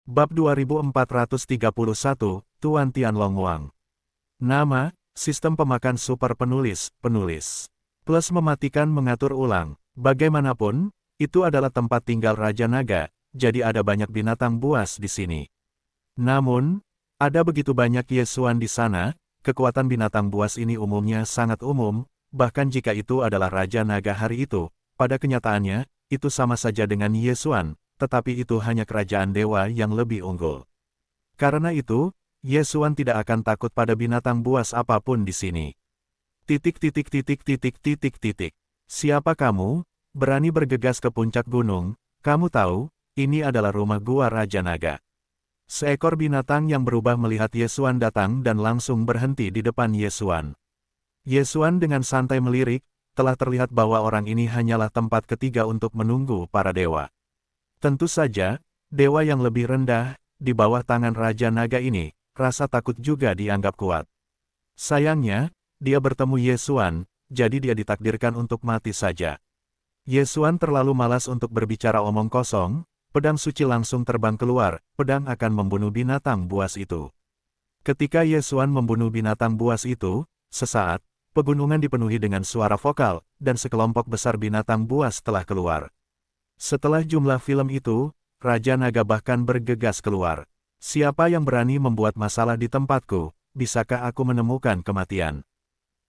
Bab 2431, Tuan Tianlong Wang. Nama, Sistem Pemakan Super Penulis, Plus mematikan mengatur ulang. Bagaimanapun, itu adalah tempat tinggal Raja Naga, jadi ada banyak binatang buas di sini. Namun, ada begitu banyak Yesuan di sana, kekuatan binatang buas ini umumnya sangat umum, bahkan jika itu adalah Raja Naga hari itu, pada kenyataannya, itu sama saja dengan Yesuan. Tetapi itu hanya kerajaan dewa yang lebih unggul. Karena itu, Yesuan tidak akan takut pada binatang buas apapun di sini. Siapa kamu, berani bergegas ke puncak gunung? Kamu tahu, ini adalah rumah gua Raja Naga. Seekor binatang yang berubah melihat Yesuan datang dan langsung berhenti di depan Yesuan. Yesuan dengan santai melirik, telah terlihat bahwa orang ini hanyalah tempat ketiga untuk menunggu para dewa. Tentu saja, dewa yang lebih rendah, di bawah tangan Raja Naga ini, rasa takut juga dianggap kuat. Sayangnya, dia bertemu Yesuan, jadi dia ditakdirkan untuk mati saja. Yesuan terlalu malas untuk berbicara omong kosong, pedang suci langsung terbang keluar, pedang akan membunuh binatang buas itu. Ketika Yesuan membunuh binatang buas itu, sesaat, pegunungan dipenuhi dengan suara vokal, dan sekelompok besar binatang buas telah keluar. Setelah jumlah film itu, Raja Naga bahkan bergegas keluar. Siapa yang berani membuat masalah di tempatku, bisakah aku menemukan kematian?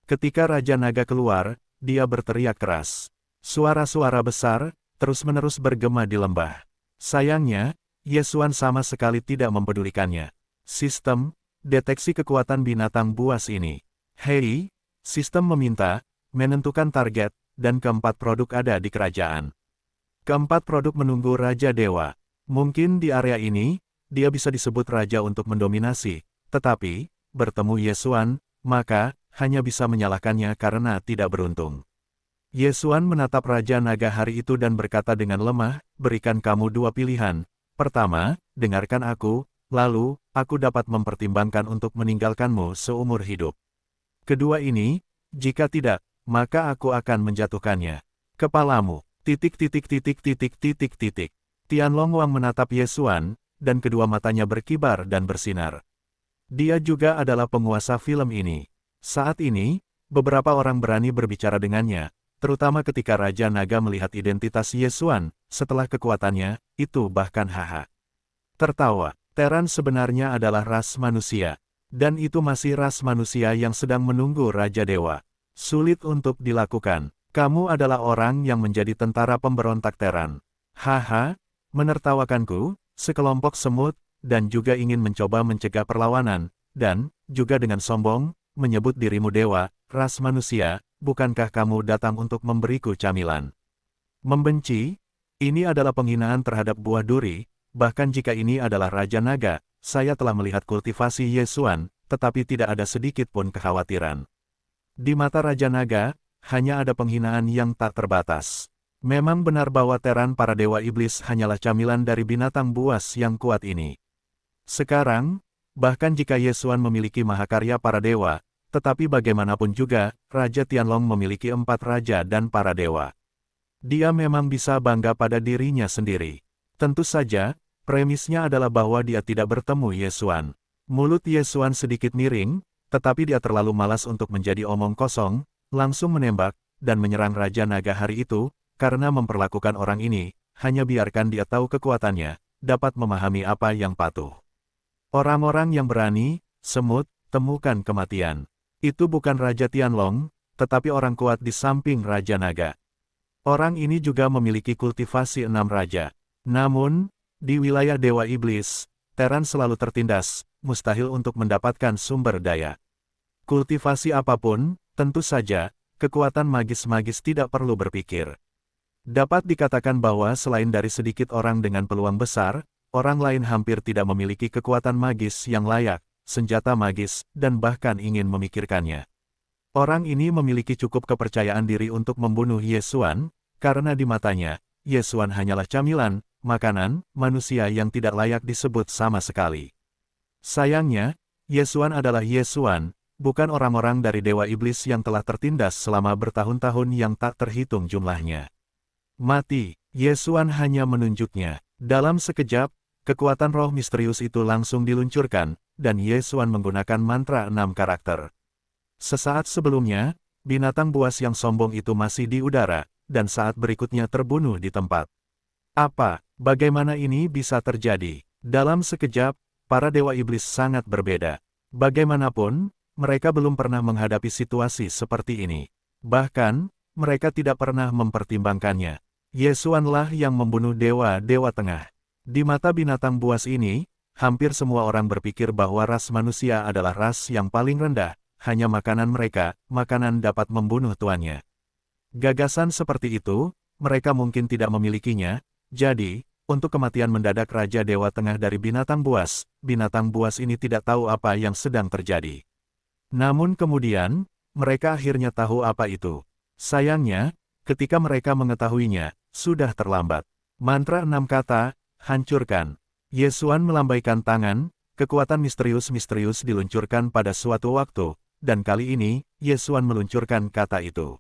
Ketika Raja Naga keluar, dia berteriak keras. Suara-suara besar, terus-menerus bergema di lembah. Sayangnya, Yesuan sama sekali tidak mempedulikannya. Sistem, deteksi kekuatan binatang buas ini. Hei, sistem meminta, menentukan target, dan keempat produk ada di kerajaan. Keempat produk menunggu Raja Dewa. Mungkin di area ini, dia bisa disebut raja untuk mendominasi, tetapi, bertemu Yesuan, maka, hanya bisa menyalahkannya karena tidak beruntung. Yesuan menatap Raja Naga hari itu dan berkata dengan lemah, berikan kamu dua pilihan. Pertama, dengarkan aku, lalu, aku dapat mempertimbangkan untuk meninggalkanmu seumur hidup. Kedua ini, jika tidak, maka aku akan menjatuhkannya. Kepalamu. Tianlong Wang menatap Yesuan, dan kedua matanya berkibar dan bersinar. Dia juga adalah penguasa film ini. Saat ini, beberapa orang berani berbicara dengannya, terutama ketika Raja Naga melihat identitas Yesuan, setelah kekuatannya, itu bahkan haha. Tertawa, Teran sebenarnya adalah ras manusia, dan itu masih ras manusia yang sedang menunggu Raja Dewa. Sulit untuk dilakukan. Kamu adalah orang yang menjadi tentara pemberontak Teran. Haha, menertawakanku, sekelompok semut, dan juga ingin mencoba mencegah perlawanan, dan, juga dengan sombong, menyebut dirimu dewa, ras manusia, bukankah kamu datang untuk memberiku camilan? Membenci? Ini adalah penghinaan terhadap buah duri, bahkan jika ini adalah Raja Naga, saya telah melihat kultivasi Yesuan, tetapi tidak ada sedikit pun kekhawatiran. Di mata Raja Naga, hanya ada penghinaan yang tak terbatas. Memang benar bahwa Teran para dewa iblis hanyalah camilan dari binatang buas yang kuat ini. Sekarang, bahkan jika Yesuan memiliki mahakarya para dewa, tetapi bagaimanapun juga, Raja Tianlong memiliki 4 raja dan para dewa. Dia memang bisa bangga pada dirinya sendiri. Tentu saja, premisnya adalah bahwa dia tidak bertemu Yesuan. Mulut Yesuan sedikit miring, tetapi dia terlalu malas untuk menjadi omong kosong, langsung menembak, dan menyerang Raja Naga hari itu, karena memperlakukan orang ini, hanya biarkan dia tahu kekuatannya, dapat memahami apa yang patuh. Orang-orang yang berani, semut, temukan kematian. Itu bukan Raja Tianlong, tetapi orang kuat di samping Raja Naga. Orang ini juga memiliki kultivasi 6 raja. Namun, di wilayah Dewa Iblis, Teran selalu tertindas, mustahil untuk mendapatkan sumber daya. Kultivasi apapun, tentu saja, kekuatan magis-magis tidak perlu berpikir. Dapat dikatakan bahwa selain dari sedikit orang dengan peluang besar, orang lain hampir tidak memiliki kekuatan magis yang layak, senjata magis, dan bahkan ingin memikirkannya. Orang ini memiliki cukup kepercayaan diri untuk membunuh Yesuan, karena di matanya, Yesuan hanyalah camilan, makanan, manusia yang tidak layak disebut sama sekali. Sayangnya, Yesuan adalah Yesuan, bukan orang-orang dari Dewa Iblis yang telah tertindas selama bertahun-tahun yang tak terhitung jumlahnya. Mati, Yesuan hanya menunjuknya. Dalam sekejap, kekuatan roh misterius itu langsung diluncurkan, dan Ye Xuan menggunakan mantra 6 karakter. Sesaat sebelumnya, binatang buas yang sombong itu masih di udara, dan saat berikutnya terbunuh di tempat. Apa? Bagaimana ini bisa terjadi? Dalam sekejap, para dewa iblis sangat berbeda. Bagaimanapun, mereka belum pernah menghadapi situasi seperti ini. Bahkan, mereka tidak pernah mempertimbangkannya. Ye Xuan-lah yang membunuh dewa-dewa tengah. Di mata binatang buas ini, hampir semua orang berpikir bahwa ras manusia adalah ras yang paling rendah, hanya makanan mereka, makanan dapat membunuh tuannya. Gagasan seperti itu, mereka mungkin tidak memilikinya, jadi, untuk kematian mendadak Raja Dewa Tengah dari binatang buas ini tidak tahu apa yang sedang terjadi. Namun kemudian, mereka akhirnya tahu apa itu. Sayangnya, ketika mereka mengetahuinya, sudah terlambat. Mantra 6 kata, hancurkan. Ye Xuan melambaikan tangan, kekuatan misterius-misterius diluncurkan pada suatu waktu, dan kali ini, Ye Xuan meluncurkan kata itu.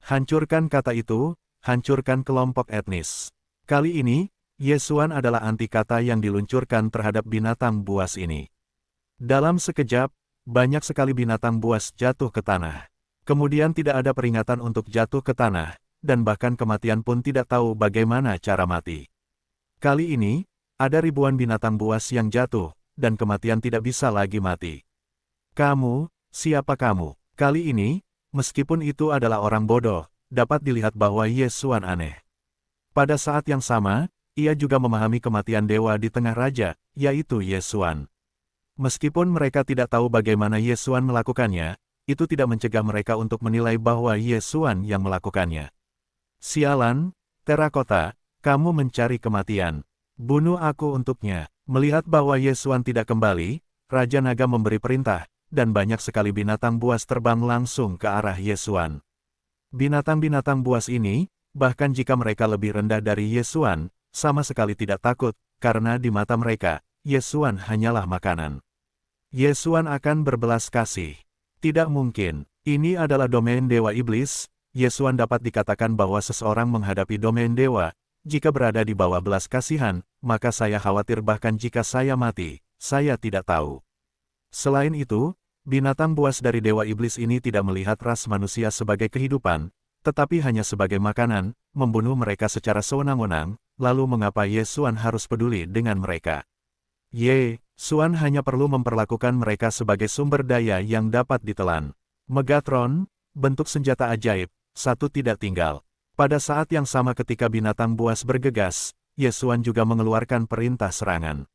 Hancurkan kata itu, hancurkan kelompok etnis. Kali ini, Ye Xuan adalah anti kata yang diluncurkan terhadap binatang buas ini. Dalam sekejap, banyak sekali binatang buas jatuh ke tanah. Kemudian tidak ada peringatan untuk jatuh ke tanah, dan bahkan kematian pun tidak tahu bagaimana cara mati. Kali ini, ada ribuan binatang buas yang jatuh, dan kematian tidak bisa lagi mati. Kamu, siapa kamu? Kali ini, meskipun itu adalah orang bodoh, dapat dilihat bahwa Ye Xuan aneh. Pada saat yang sama, ia juga memahami kematian dewa di tengah raja, yaitu Ye Xuan. Meskipun mereka tidak tahu bagaimana Ye Xuan melakukannya, itu tidak mencegah mereka untuk menilai bahwa Ye Xuan yang melakukannya. Sialan, terakota, kamu mencari kematian. Bunuh aku untuknya. Melihat bahwa Ye Xuan tidak kembali, Raja Naga memberi perintah, dan banyak sekali binatang buas terbang langsung ke arah Ye Xuan. Binatang-binatang buas ini, bahkan jika mereka lebih rendah dari Ye Xuan, sama sekali tidak takut, karena di mata mereka, Ye Xuan hanyalah makanan. Ye Xuan akan berbelas kasih. Tidak mungkin, ini adalah domain dewa iblis. Ye Xuan dapat dikatakan bahwa seseorang menghadapi domain dewa, jika berada di bawah belas kasihan, maka saya khawatir bahkan jika saya mati, saya tidak tahu. Selain itu, binatang buas dari dewa iblis ini tidak melihat ras manusia sebagai kehidupan, tetapi hanya sebagai makanan, membunuh mereka secara sewenang-wenang, lalu mengapa Ye Xuan harus peduli dengan mereka? Ye Xuan hanya perlu memperlakukan mereka sebagai sumber daya yang dapat ditelan. Megatron, bentuk senjata ajaib, satu tidak tinggal. Pada saat yang sama ketika binatang buas bergegas, Ye Xuan juga mengeluarkan perintah serangan.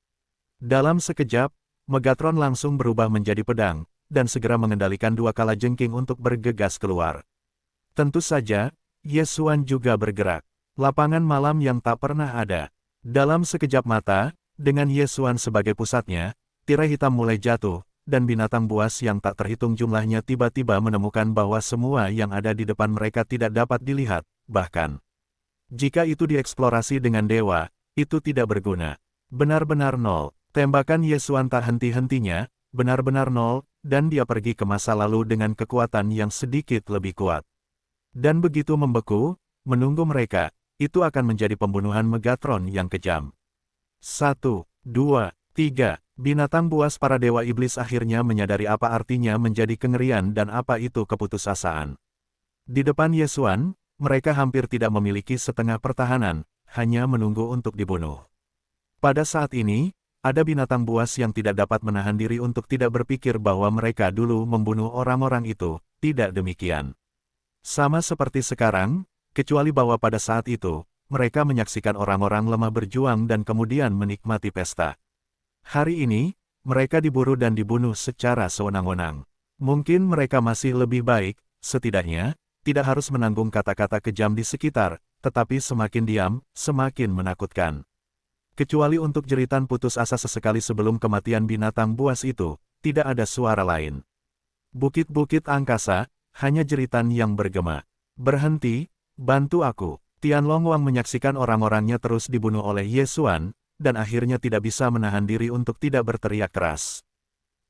Dalam sekejap, Megatron langsung berubah menjadi pedang, dan segera mengendalikan dua kalajengking untuk bergegas keluar. Tentu saja, Ye Xuan juga bergerak. Lapangan malam yang tak pernah ada. Dalam sekejap mata, dengan Ye Xuan sebagai pusatnya, tirai hitam mulai jatuh, dan binatang buas yang tak terhitung jumlahnya tiba-tiba menemukan bahwa semua yang ada di depan mereka tidak dapat dilihat, bahkan jika itu dieksplorasi dengan dewa, itu tidak berguna. Benar-benar nol. Tembakan Ye Xuan tak henti-hentinya, benar-benar nol, dan dia pergi ke masa lalu dengan kekuatan yang sedikit lebih kuat. Dan begitu membeku, menunggu mereka, itu akan menjadi pembunuhan Megatron yang kejam. 1, 2, 3, binatang buas para dewa iblis akhirnya menyadari apa artinya menjadi kengerian dan apa itu keputusasaan. Di depan Ye Xuan, mereka hampir tidak memiliki setengah pertahanan, hanya menunggu untuk dibunuh. Pada saat ini, ada binatang buas yang tidak dapat menahan diri untuk tidak berpikir bahwa mereka dulu membunuh orang-orang itu, tidak demikian. Sama seperti sekarang, kecuali bahwa pada saat itu, mereka menyaksikan orang-orang lemah berjuang dan kemudian menikmati pesta. Hari ini, mereka diburu dan dibunuh secara sewenang-wenang. Mungkin mereka masih lebih baik, setidaknya, tidak harus menanggung kata-kata kejam di sekitar, tetapi semakin diam, semakin menakutkan. Kecuali untuk jeritan putus asa sesekali sebelum kematian binatang buas itu, tidak ada suara lain. Bukit-bukit angkasa, hanya jeritan yang bergema. Berhenti, bantu aku. Tianlong Wang menyaksikan orang-orangnya terus dibunuh oleh Ye Xuan, dan akhirnya tidak bisa menahan diri untuk tidak berteriak keras.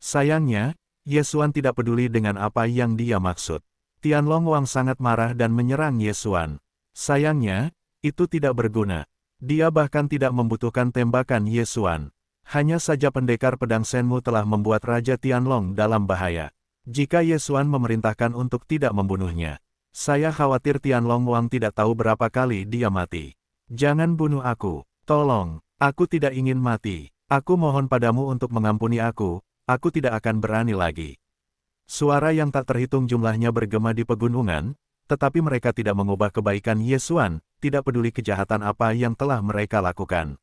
Sayangnya, Ye Xuan tidak peduli dengan apa yang dia maksud. Tianlong Wang sangat marah dan menyerang Ye Xuan. Sayangnya, itu tidak berguna. Dia bahkan tidak membutuhkan tembakan Ye Xuan. Hanya saja pendekar pedang Shenmu telah membuat Raja Tianlong dalam bahaya. Jika Ye Xuan memerintahkan untuk tidak membunuhnya, saya khawatir Tianlong Wang tidak tahu berapa kali dia mati. Jangan bunuh aku, tolong, aku tidak ingin mati. Aku mohon padamu untuk mengampuni aku tidak akan berani lagi. Suara yang tak terhitung jumlahnya bergema di pegunungan, tetapi mereka tidak mengubah kebaikan Ye Xuan, tidak peduli kejahatan apa yang telah mereka lakukan.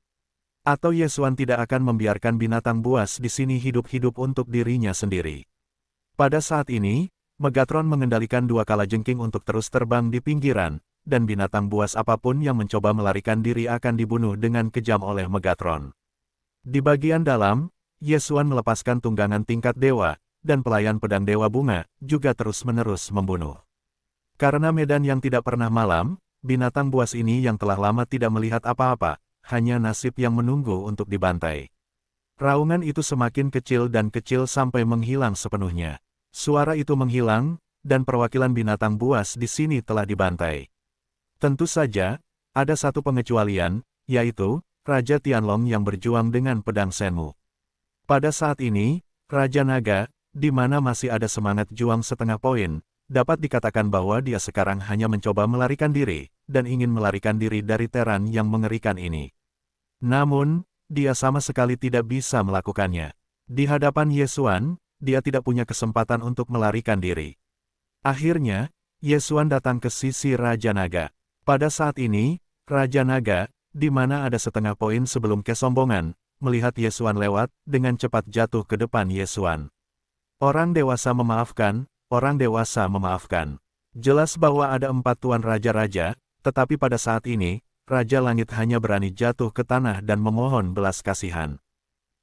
Atau Ye Xuan tidak akan membiarkan binatang buas di sini hidup-hidup untuk dirinya sendiri. Pada saat ini, Megatron mengendalikan dua kalajengking untuk terus terbang di pinggiran, dan binatang buas apapun yang mencoba melarikan diri akan dibunuh dengan kejam oleh Megatron. Di bagian dalam, Ye Xuan melepaskan tunggangan tingkat dewa, dan pelayan pedang Dewa Bunga juga terus-menerus membunuh. Karena medan yang tidak pernah malam, binatang buas ini yang telah lama tidak melihat apa-apa, hanya nasib yang menunggu untuk dibantai. Raungan itu semakin kecil dan kecil sampai menghilang sepenuhnya. Suara itu menghilang, dan perwakilan binatang buas di sini telah dibantai. Tentu saja, ada satu pengecualian, yaitu Raja Tianlong yang berjuang dengan pedang Shenmu. Pada saat ini, Raja Naga, di mana masih ada semangat juang setengah poin, dapat dikatakan bahwa dia sekarang hanya mencoba melarikan diri, dan ingin melarikan diri dari teran yang mengerikan ini. Namun, dia sama sekali tidak bisa melakukannya. Di hadapan Ye Xuan, dia tidak punya kesempatan untuk melarikan diri. Akhirnya, Ye Xuan datang ke sisi Raja Naga. Pada saat ini, Raja Naga, di mana ada setengah poin sebelum kesombongan, melihat Ye Xuan lewat, dengan cepat jatuh ke depan Ye Xuan. Orang dewasa memaafkan, orang dewasa memaafkan. Jelas bahwa ada 4 tuan raja-raja, tetapi pada saat ini, Raja Langit hanya berani jatuh ke tanah dan memohon belas kasihan.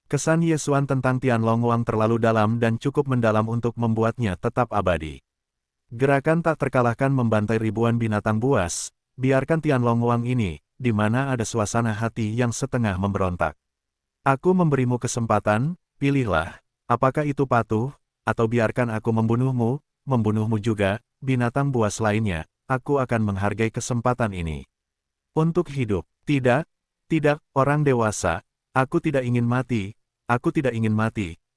Kesan Ye Xuan tentang Tianlong Wang terlalu dalam dan cukup mendalam untuk membuatnya tetap abadi. Gerakan tak terkalahkan membantai ribuan binatang buas, biarkan Tianlong Wang ini, di mana ada suasana hati yang setengah memberontak. Aku memberimu kesempatan, pilihlah, apakah itu patuh, atau biarkan aku membunuhmu juga, binatang buas lainnya, aku akan menghargai kesempatan ini. Untuk hidup, tidak, orang dewasa, aku tidak ingin mati,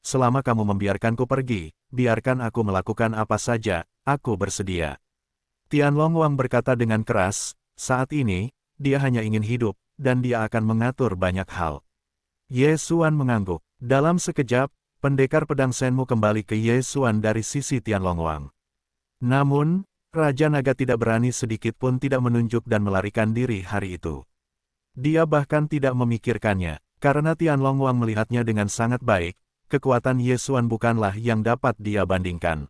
selama kamu membiarkanku pergi, biarkan aku melakukan apa saja, aku bersedia. Tianlong Wang berkata dengan keras, saat ini, dia hanya ingin hidup, dan dia akan mengatur banyak hal. Ye Xuan mengangguk. Dalam sekejap, pendekar pedang Shenmu kembali ke Ye Xuan dari sisi Tianlong Wang. Namun, Raja Naga tidak berani sedikit pun tidak menunjuk dan melarikan diri hari itu. Dia bahkan tidak memikirkannya, karena Tianlong Wang melihatnya dengan sangat baik, kekuatan Ye Xuan bukanlah yang dapat dia bandingkan.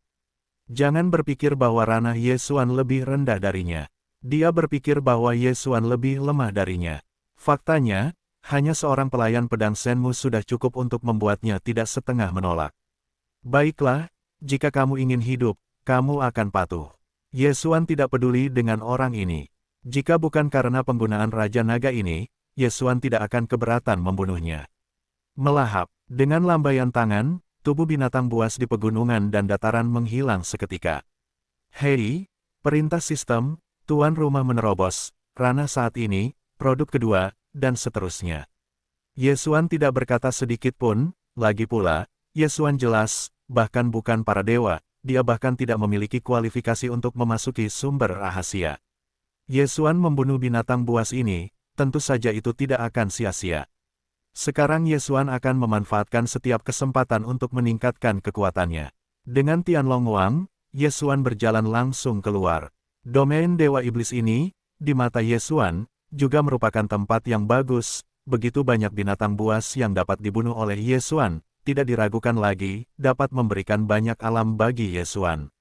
Jangan berpikir bahwa ranah Ye Xuan lebih rendah darinya. Dia berpikir bahwa Ye Xuan lebih lemah darinya. Faktanya, hanya seorang pelayan pedang Shenmu sudah cukup untuk membuatnya tidak setengah menolak. Baiklah, jika kamu ingin hidup, kamu akan patuh. Ye Xuan tidak peduli dengan orang ini. Jika bukan karena penggunaan Raja Naga ini, Ye Xuan tidak akan keberatan membunuhnya. Melahap, dengan lambaian tangan, tubuh binatang buas di pegunungan dan dataran menghilang seketika. Hei, perintah sistem, tuan rumah menerobos, ranah saat ini, produk kedua, dan seterusnya. Ye Xuan tidak berkata sedikit pun, lagi pula, Ye Xuan jelas, bahkan bukan para dewa, dia bahkan tidak memiliki kualifikasi untuk memasuki sumber rahasia. Ye Xuan membunuh binatang buas ini, tentu saja itu tidak akan sia-sia. Sekarang Ye Xuan akan memanfaatkan setiap kesempatan untuk meningkatkan kekuatannya. Dengan Tianlong Wang, Ye Xuan berjalan langsung keluar. Domain Dewa Iblis ini, di mata Ye Xuan, juga merupakan tempat yang bagus, begitu banyak binatang buas yang dapat dibunuh oleh Ye Xuan, tidak diragukan lagi, dapat memberikan banyak alam bagi Ye Xuan.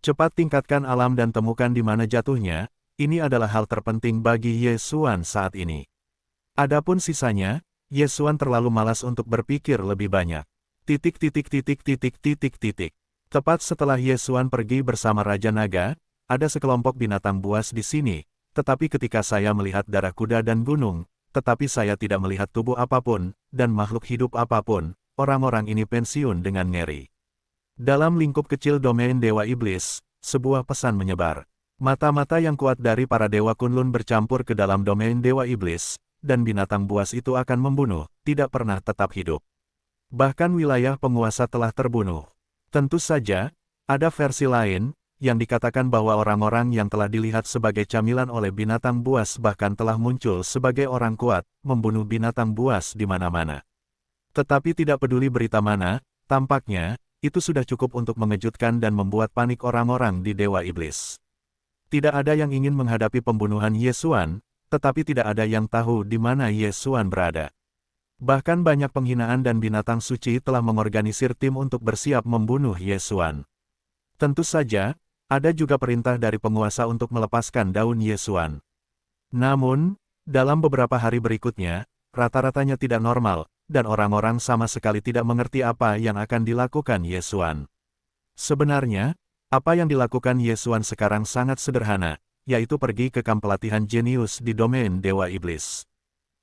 Cepat tingkatkan alam dan temukan di mana jatuhnya, ini adalah hal terpenting bagi Ye Xuan saat ini. Adapun sisanya, Ye Xuan terlalu malas untuk berpikir lebih banyak. Tepat setelah Ye Xuan pergi bersama Raja Naga, ada sekelompok binatang buas di sini, tetapi ketika saya melihat darah kuda dan gunung, tetapi saya tidak melihat tubuh apapun, dan makhluk hidup apapun, orang-orang ini pensiun dengan ngeri. Dalam lingkup kecil domain Dewa Iblis, sebuah pesan menyebar. Mata-mata yang kuat dari para Dewa Kunlun bercampur ke dalam domain Dewa Iblis, dan binatang buas itu akan membunuh, tidak pernah tetap hidup. Bahkan wilayah penguasa telah terbunuh. Tentu saja, ada versi lain, yang dikatakan bahwa orang-orang yang telah dilihat sebagai camilan oleh binatang buas bahkan telah muncul sebagai orang kuat, membunuh binatang buas di mana-mana. Tetapi tidak peduli berita mana, tampaknya, itu sudah cukup untuk mengejutkan dan membuat panik orang-orang di Dewa Iblis. Tidak ada yang ingin menghadapi pembunuhan Yesuan, tetapi tidak ada yang tahu di mana Yesuan berada. Bahkan banyak penghinaan dan binatang suci telah mengorganisir tim untuk bersiap membunuh Yesuan. Tentu saja, ada juga perintah dari penguasa untuk melepaskan daun Yesuan. Namun, dalam beberapa hari berikutnya, rata-ratanya tidak normal, dan orang-orang sama sekali tidak mengerti apa yang akan dilakukan Yesuan. Sebenarnya, apa yang dilakukan Yesuan sekarang sangat sederhana, yaitu pergi ke kamp pelatihan jenius di domain Dewa Iblis.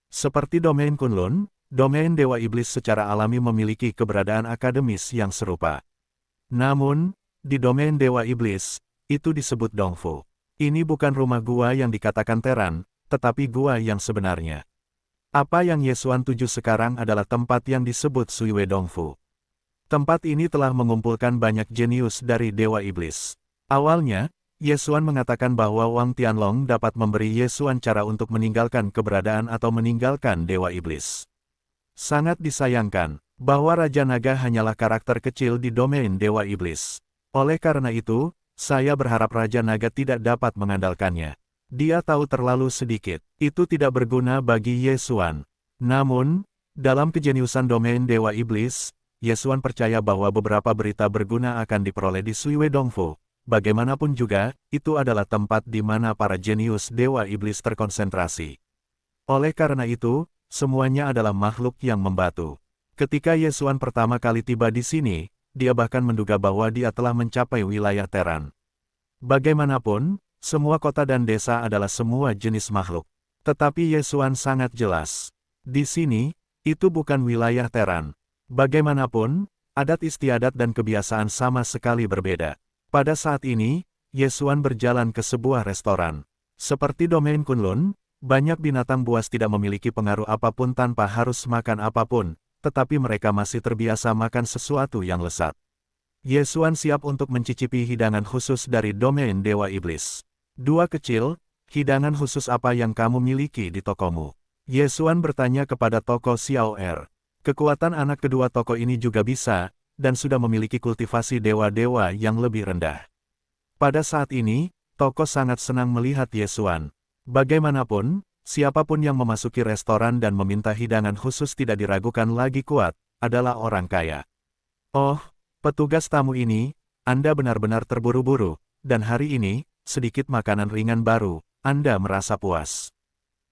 Seperti domain Kunlun, domain Dewa Iblis secara alami memiliki keberadaan akademis yang serupa. Namun, di domain Dewa Iblis, itu disebut Dongfu. Ini bukan rumah gua yang dikatakan Teran, tetapi gua yang sebenarnya. Apa yang Yesuan tuju sekarang adalah tempat yang disebut Suiwe Dongfu. Tempat ini telah mengumpulkan banyak jenius dari Dewa Iblis. Awalnya, Yesuan mengatakan bahwa Wang Tianlong dapat memberi Yesuan cara untuk meninggalkan keberadaan atau meninggalkan Dewa Iblis. Sangat disayangkan, bahwa Raja Naga hanyalah karakter kecil di domain Dewa Iblis. Oleh karena itu, saya berharap Raja Naga tidak dapat mengandalkannya. Dia tahu terlalu sedikit, itu tidak berguna bagi Yesuan. Namun, dalam kejeniusan domain Dewa Iblis, Yesuan percaya bahwa beberapa berita berguna akan diperoleh di Suiwe Dongfu. Bagaimanapun juga, itu adalah tempat di mana para jenius Dewa Iblis terkonsentrasi. Oleh karena itu, semuanya adalah makhluk yang membatu. Ketika Yesuan pertama kali tiba di sini, dia bahkan menduga bahwa dia telah mencapai wilayah Teran. Bagaimanapun, semua kota dan desa adalah semua jenis makhluk. Tetapi Yesuan sangat jelas. Di sini, itu bukan wilayah Teran. Bagaimanapun, adat istiadat dan kebiasaan sama sekali berbeda. Pada saat ini, Yesuan berjalan ke sebuah restoran. Seperti domain Kunlun, banyak binatang buas tidak memiliki pengaruh apapun tanpa harus makan apapun, tetapi mereka masih terbiasa makan sesuatu yang lezat. Yesuan siap untuk mencicipi hidangan khusus dari domain Dewa Iblis. Dua kecil, hidangan khusus apa yang kamu miliki di tokomu? Yesuan bertanya kepada toko Xiao Er. Kekuatan anak kedua toko ini juga bisa, dan sudah memiliki kultivasi dewa-dewa yang lebih rendah. Pada saat ini, toko sangat senang melihat Yesuan. Bagaimanapun, siapapun yang memasuki restoran dan meminta hidangan khusus tidak diragukan lagi kuat, adalah orang kaya. Oh, petugas tamu ini, Anda benar-benar terburu-buru, dan hari ini, sedikit makanan ringan baru, Anda merasa puas.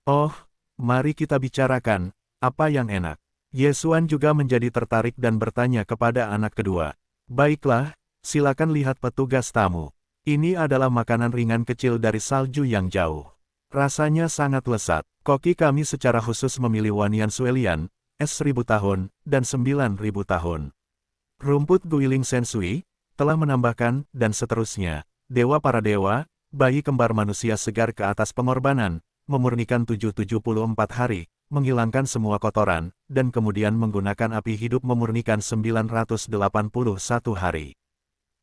Oh, mari kita bicarakan, apa yang enak. Yesuan juga menjadi tertarik dan bertanya kepada anak kedua. Baiklah, silakan lihat petugas tamu. Ini adalah makanan ringan kecil dari salju yang jauh. Rasanya sangat lezat. Koki kami secara khusus memilih Wanian Suelian, es 1000 tahun, dan 9000 tahun. Rumput guiling sensui, telah menambahkan, dan seterusnya. Dewa para dewa, bayi kembar manusia segar ke atas pengorbanan, memurnikan 774 hari, menghilangkan semua kotoran, dan kemudian menggunakan api hidup memurnikan 981 hari.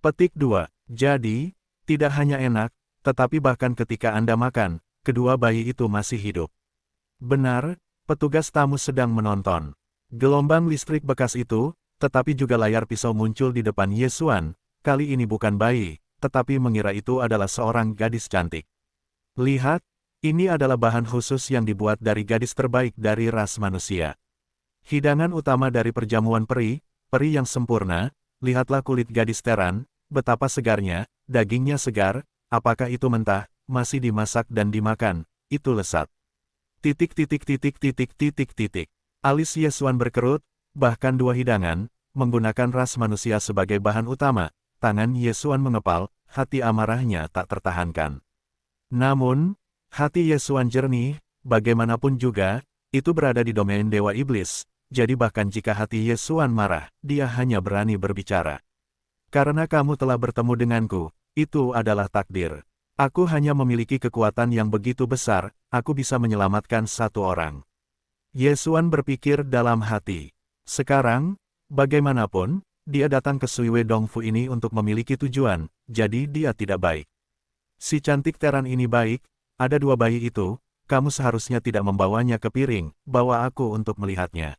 Petik 2. Jadi, tidak hanya enak, tetapi bahkan ketika Anda makan, kedua bayi itu masih hidup. Benar, petugas tamu sedang menonton. Gelombang listrik bekas itu, tetapi juga layar pisau muncul di depan Yesuan, kali ini bukan bayi, tetapi mengira itu adalah seorang gadis cantik. Lihat, ini adalah bahan khusus yang dibuat dari gadis terbaik dari ras manusia. Hidangan utama dari perjamuan peri, peri yang sempurna, lihatlah kulit gadis Teran, betapa segarnya, dagingnya segar, apakah itu mentah, masih dimasak dan dimakan, itu lezat. Titik titik titik titik titik titik. Alis Yesuan berkerut, bahkan dua hidangan, menggunakan ras manusia sebagai bahan utama, tangan Yesuan mengepal, hati amarahnya tak tertahankan. Namun, hati Yesuan jernih, bagaimanapun juga, itu berada di domain Dewa Iblis, jadi bahkan jika hati Yesuan marah, dia hanya berani berbicara. Karena kamu telah bertemu denganku, itu adalah takdir. Aku hanya memiliki kekuatan yang begitu besar, aku bisa menyelamatkan satu orang. Yesuan berpikir dalam hati. Sekarang, bagaimanapun, dia datang ke Sui Wei Dongfu ini untuk memiliki tujuan, jadi dia tidak baik. Si cantik Teran ini baik, ada dua bayi itu, kamu seharusnya tidak membawanya ke piring, bawa aku untuk melihatnya.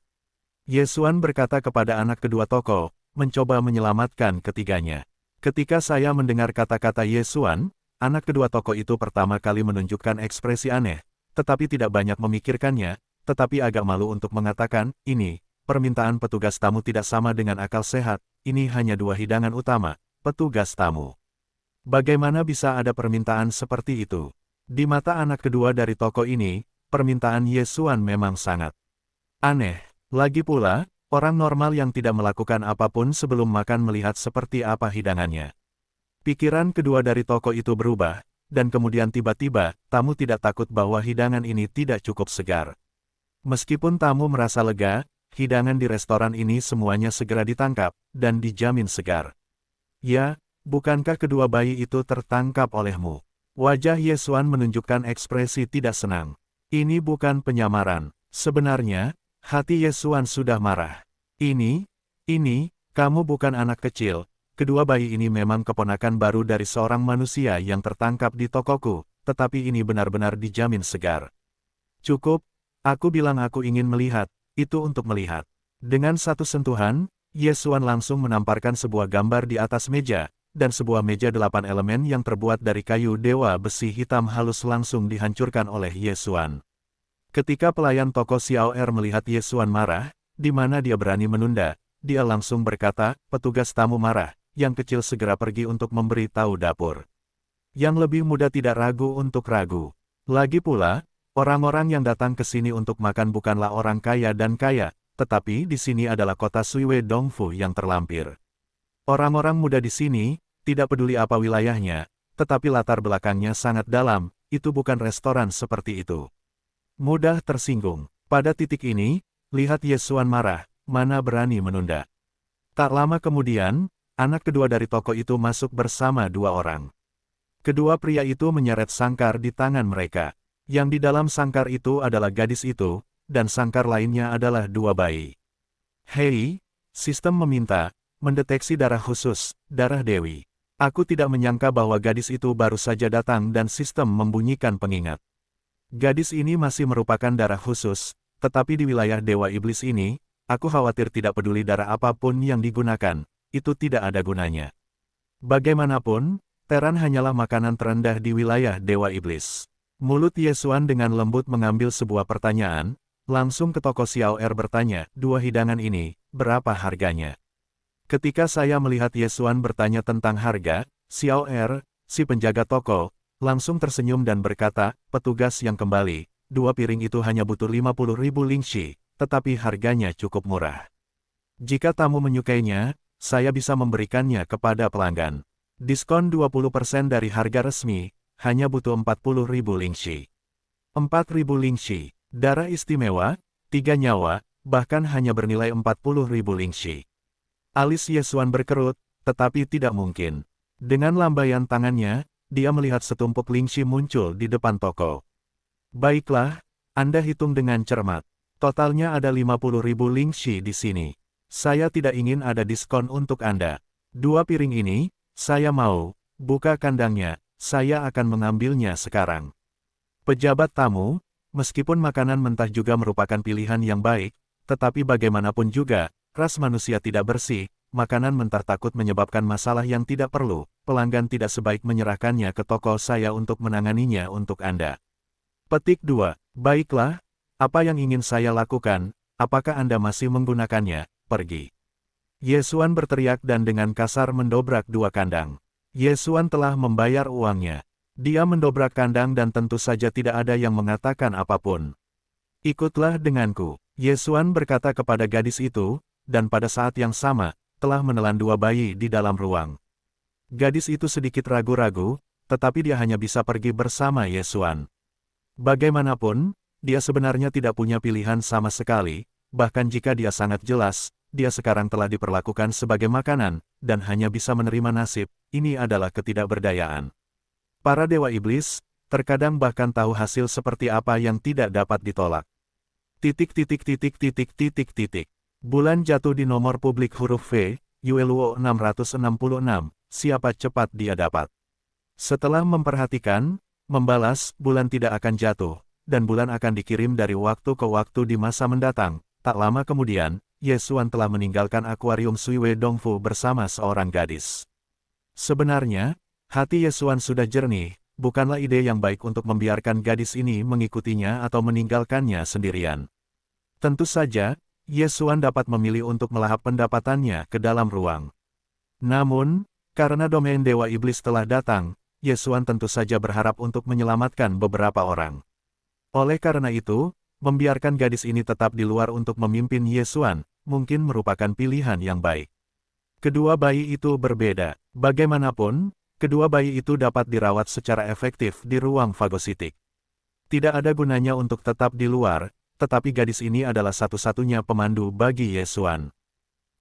Yesuan berkata kepada anak kedua toko, mencoba menyelamatkan ketiganya. Ketika saya mendengar kata-kata Yesuan, anak kedua toko itu pertama kali menunjukkan ekspresi aneh, tetapi tidak banyak memikirkannya, tetapi agak malu untuk mengatakan, ini, permintaan petugas tamu tidak sama dengan akal sehat, ini hanya dua hidangan utama, petugas tamu. Bagaimana bisa ada permintaan seperti itu? Di mata anak kedua dari toko ini, permintaan Yesuan memang sangat aneh. Lagi pula, orang normal yang tidak melakukan apapun sebelum makan melihat seperti apa hidangannya. Pikiran kedua dari toko itu berubah, dan kemudian tiba-tiba, tamu tidak takut bahwa hidangan ini tidak cukup segar. Meskipun tamu merasa lega, hidangan di restoran ini semuanya segera ditangkap, dan dijamin segar. Ya, bukankah kedua bayi itu tertangkap olehmu? Wajah Yesuan menunjukkan ekspresi tidak senang. Ini bukan penyamaran. Sebenarnya, hati Yesuan sudah marah. Ini, kamu bukan anak kecil. Kedua bayi ini memang keponakan baru dari seorang manusia yang tertangkap di tokoku, tetapi ini benar-benar dijamin segar. Cukup, aku bilang aku ingin melihat, itu untuk melihat. Dengan satu sentuhan, Yesuan langsung menamparkan sebuah gambar di atas meja, dan sebuah meja 8 elemen yang terbuat dari kayu dewa besi hitam halus langsung dihancurkan oleh Yesuan. Ketika pelayan toko Xiao Er melihat Yesuan marah, di mana dia berani menunda, dia langsung berkata, petugas tamu marah, yang kecil segera pergi untuk memberi tahu dapur. Yang lebih muda tidak ragu untuk ragu. Lagi pula, orang-orang yang datang ke sini untuk makan bukanlah orang kaya dan kaya, tetapi di sini adalah kota Sui Wei Dongfu yang terlampir. Orang-orang muda di sini, tidak peduli apa wilayahnya, tetapi latar belakangnya sangat dalam, itu bukan restoran seperti itu. Mudah tersinggung. Pada titik ini, lihat Yesuan marah, mana berani menunda. Tak lama kemudian, anak kedua dari toko itu masuk bersama dua orang. Kedua pria itu menyeret sangkar di tangan mereka. Yang di dalam sangkar itu adalah gadis itu, dan sangkar lainnya adalah dua bayi. Hei, sistem meminta, mendeteksi darah khusus, darah Dewi. Aku tidak menyangka bahwa gadis itu baru saja datang dan sistem membunyikan pengingat. Gadis ini masih merupakan darah khusus, tetapi di wilayah Dewa Iblis ini, aku khawatir tidak peduli darah apapun yang digunakan, itu tidak ada gunanya. Bagaimanapun, Teran hanyalah makanan terendah di wilayah Dewa Iblis. Mulut Yesuan dengan lembut mengambil sebuah pertanyaan, langsung ke toko Xiao Er bertanya, dua hidangan ini, berapa harganya? Ketika saya melihat Yesuan bertanya tentang harga, Xiao Er, si penjaga toko, langsung tersenyum dan berkata, petugas yang kembali, dua piring itu hanya butuh 50.000 lingxi, tetapi harganya cukup murah. Jika tamu menyukainya, saya bisa memberikannya kepada pelanggan. Diskon 20% dari harga resmi, hanya butuh 40.000 lingxi. 4.000 lingxi, darah istimewa, 3 nyawa, bahkan hanya bernilai 40.000 lingxi. Alis Yesuan berkerut, tetapi tidak mungkin. Dengan lambaian tangannya, dia melihat setumpuk lingxi muncul di depan toko. Baiklah, Anda hitung dengan cermat. Totalnya ada 50.000 lingxi di sini. Saya tidak ingin ada diskon untuk Anda. Dua piring ini, saya mau, buka kandangnya, saya akan mengambilnya sekarang. Pejabat tamu, meskipun makanan mentah juga merupakan pilihan yang baik, tetapi bagaimanapun juga, ras manusia tidak bersih, makanan mentah takut menyebabkan masalah yang tidak perlu, pelanggan tidak sebaik menyerahkannya ke toko saya untuk menanganinya untuk Anda. Petik 2. Baiklah, apa yang ingin saya lakukan, apakah Anda masih menggunakannya, pergi. Yesuan berteriak dan dengan kasar mendobrak dua kandang. Yesuan telah membayar uangnya. Dia mendobrak kandang dan tentu saja tidak ada yang mengatakan apapun. Ikutlah denganku, Yesuan berkata kepada gadis itu, dan pada saat yang sama, telah menelan dua bayi di dalam ruang. Gadis itu sedikit ragu-ragu, tetapi dia hanya bisa pergi bersama Yesuan. Bagaimanapun, dia sebenarnya tidak punya pilihan sama sekali, bahkan jika dia sangat jelas, dia sekarang telah diperlakukan sebagai makanan, dan hanya bisa menerima nasib, ini adalah ketidakberdayaan. Para dewa iblis, terkadang bahkan tahu hasil seperti apa yang tidak dapat ditolak. Titik titik titik titik titik titik. Bulan jatuh di nomor publik huruf V, Yueluo 666, siapa cepat dia dapat. Setelah memperhatikan, membalas, bulan tidak akan jatuh, dan bulan akan dikirim dari waktu ke waktu di masa mendatang. Tak lama kemudian, Ye Xuan telah meninggalkan akuarium Sui Wei Dongfu bersama seorang gadis. Sebenarnya, hati Ye Xuan sudah jernih, bukanlah ide yang baik untuk membiarkan gadis ini mengikutinya atau meninggalkannya sendirian. Tentu saja, Ye Xuan dapat memilih untuk melahap pendapatannya ke dalam ruang. Namun, karena domain Dewa Iblis telah datang, Ye Xuan tentu saja berharap untuk menyelamatkan beberapa orang. Oleh karena itu, membiarkan gadis ini tetap di luar untuk memimpin Ye Xuan, mungkin merupakan pilihan yang baik. Kedua bayi itu berbeda. Bagaimanapun, kedua bayi itu dapat dirawat secara efektif di ruang fagositik. Tidak ada gunanya untuk tetap di luar, tetapi gadis ini adalah satu-satunya pemandu bagi Ye Xuan.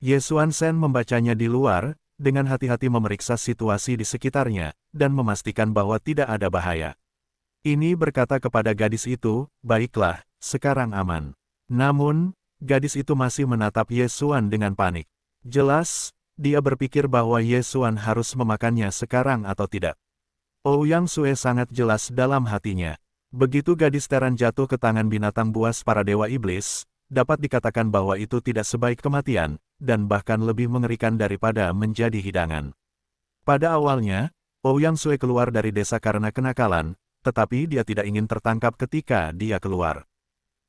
Ye Xuan Shen membacanya di luar, dengan hati-hati memeriksa situasi di sekitarnya, dan memastikan bahwa tidak ada bahaya. Ini berkata kepada gadis itu, baiklah, sekarang aman. Namun, gadis itu masih menatap Ye Xuan dengan panik. Jelas, dia berpikir bahwa Ye Xuan harus memakannya sekarang atau tidak. Ouyang Sue sangat jelas dalam hatinya. Begitu gadis Teran jatuh ke tangan binatang buas para dewa iblis, dapat dikatakan bahwa itu tidak sebaik kematian, dan bahkan lebih mengerikan daripada menjadi hidangan. Pada awalnya, Ouyang Sue keluar dari desa karena kenakalan, tetapi dia tidak ingin tertangkap ketika dia keluar.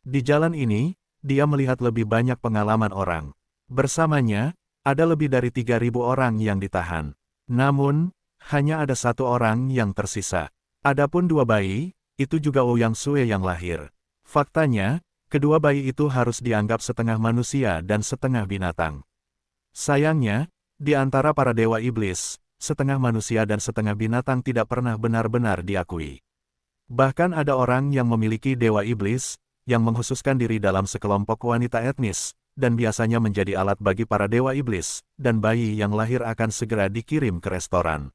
Di jalan ini, dia melihat lebih banyak pengalaman orang. Bersamanya, ada lebih dari 3.000 orang yang ditahan. Namun, hanya ada satu orang yang tersisa. Adapun dua bayi, itu juga Ouyang Sue yang lahir. Faktanya, kedua bayi itu harus dianggap setengah manusia dan setengah binatang. Sayangnya, di antara para dewa iblis, setengah manusia dan setengah binatang tidak pernah benar-benar diakui. Bahkan ada orang yang memiliki dewa iblis, yang mengkhususkan diri dalam sekelompok wanita etnis, dan biasanya menjadi alat bagi para dewa iblis, dan bayi yang lahir akan segera dikirim ke restoran.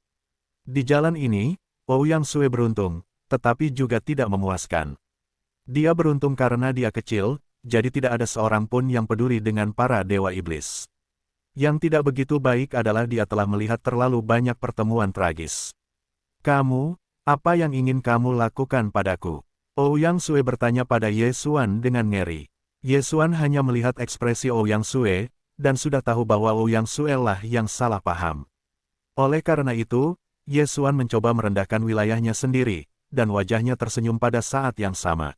Di jalan ini, Ouyang Sue beruntung, tetapi juga tidak memuaskan. Dia beruntung karena dia kecil, jadi tidak ada seorang pun yang peduli dengan para dewa iblis. Yang tidak begitu baik adalah dia telah melihat terlalu banyak pertemuan tragis. Kamu, apa yang ingin kamu lakukan padaku? Ouyang Sue bertanya pada Ye Xuan dengan ngeri. Ye Xuan hanya melihat ekspresi Ouyang Sue, dan sudah tahu bahwa Ouyang Sue lah yang salah paham. Oleh karena itu, Ye Xuan mencoba merendahkan wilayahnya sendiri, dan wajahnya tersenyum pada saat yang sama.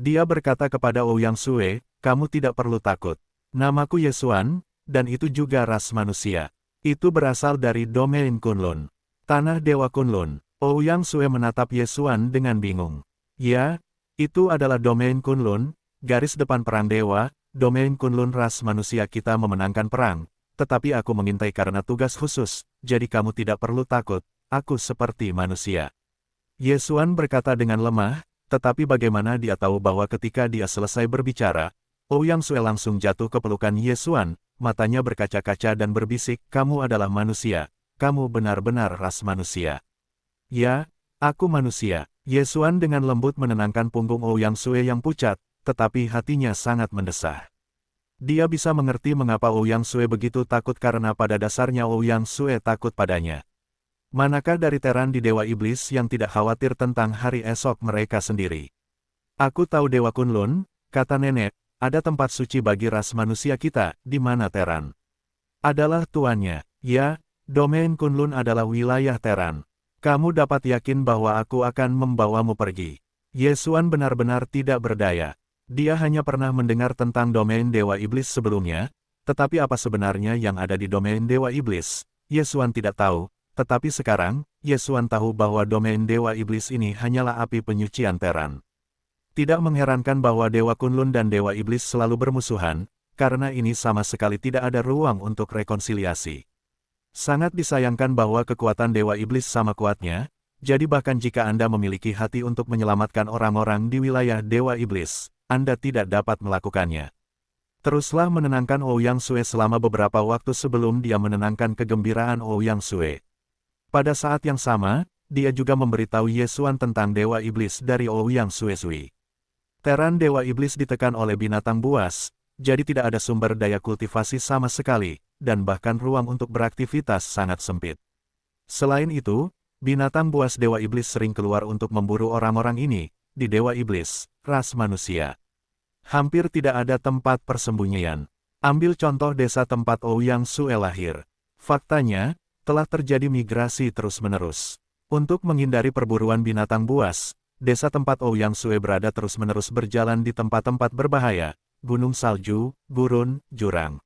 Dia berkata kepada Ouyang Sue, kamu tidak perlu takut. Namaku Ye Xuan, dan itu juga ras manusia. Itu berasal dari domain Kunlun. Tanah Dewa Kunlun. Ouyang Sue menatap Ye Xuan dengan bingung. Ya, itu adalah domain Kunlun, garis depan perang dewa, domain Kunlun ras manusia kita memenangkan perang, tetapi aku mengintai karena tugas khusus, jadi kamu tidak perlu takut, aku seperti manusia. Ye Xuan berkata dengan lemah, tetapi bagaimana dia tahu bahwa ketika dia selesai berbicara, Ouyang Sue langsung jatuh ke pelukan Ye Xuan, matanya berkaca-kaca dan berbisik, kamu adalah manusia, kamu benar-benar ras manusia. Ya, aku manusia. Ye Xuan dengan lembut menenangkan punggung Ouyang Sue yang pucat, tetapi hatinya sangat mendesah. Dia bisa mengerti mengapa Ouyang Sue begitu takut karena pada dasarnya Ouyang Sue takut padanya. Manakah dari Teran di Dewa Iblis yang tidak khawatir tentang hari esok mereka sendiri? Aku tahu Dewa Kunlun, kata nenek, ada tempat suci bagi ras manusia kita, di mana Teran adalah tuannya. Ya, domain Kunlun adalah wilayah Teran. Kamu dapat yakin bahwa aku akan membawamu pergi. Ye Xuan benar-benar tidak berdaya. Dia hanya pernah mendengar tentang domain Dewa Iblis sebelumnya, tetapi apa sebenarnya yang ada di domain Dewa Iblis, Ye Xuan tidak tahu, tetapi sekarang, Ye Xuan tahu bahwa domain Dewa Iblis ini hanyalah api penyucian Teran. Tidak mengherankan bahwa Dewa Kunlun dan Dewa Iblis selalu bermusuhan, karena ini sama sekali tidak ada ruang untuk rekonsiliasi. Sangat disayangkan bahwa kekuatan Dewa Iblis sama kuatnya, jadi bahkan jika Anda memiliki hati untuk menyelamatkan orang-orang di wilayah Dewa Iblis, Anda tidak dapat melakukannya. Teruslah menenangkan Ouyang Sue selama beberapa waktu sebelum dia menenangkan kegembiraan Ouyang Sue. Pada saat yang sama, dia juga memberitahu Ye Xuan tentang Dewa Iblis dari Ouyang Sue. Teran Dewa Iblis ditekan oleh binatang buas, jadi tidak ada sumber daya kultivasi sama sekali, dan bahkan ruang untuk beraktivitas sangat sempit. Selain itu, binatang buas Dewa Iblis sering keluar untuk memburu orang-orang ini, di Dewa Iblis, ras manusia. Hampir tidak ada tempat persembunyian. Ambil contoh desa tempat Ouyang Sue lahir. Faktanya, telah terjadi migrasi terus-menerus. Untuk menghindari perburuan binatang buas, desa tempat Ouyang Sue berada terus-menerus berjalan di tempat-tempat berbahaya, gunung salju, gurun, jurang.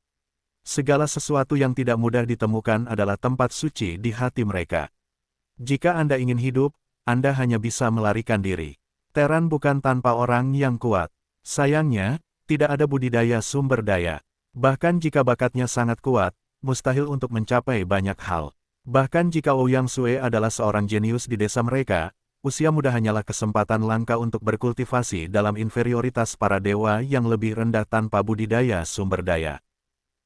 Segala sesuatu yang tidak mudah ditemukan adalah tempat suci di hati mereka. Jika Anda ingin hidup, Anda hanya bisa melarikan diri. Teran bukan tanpa orang yang kuat. Sayangnya, tidak ada budidaya sumber daya. Bahkan jika bakatnya sangat kuat, mustahil untuk mencapai banyak hal. Bahkan jika Ouyang Sue adalah seorang jenius di desa mereka, usia muda hanyalah kesempatan langka untuk berkultivasi dalam inferioritas para dewa yang lebih rendah tanpa budidaya sumber daya.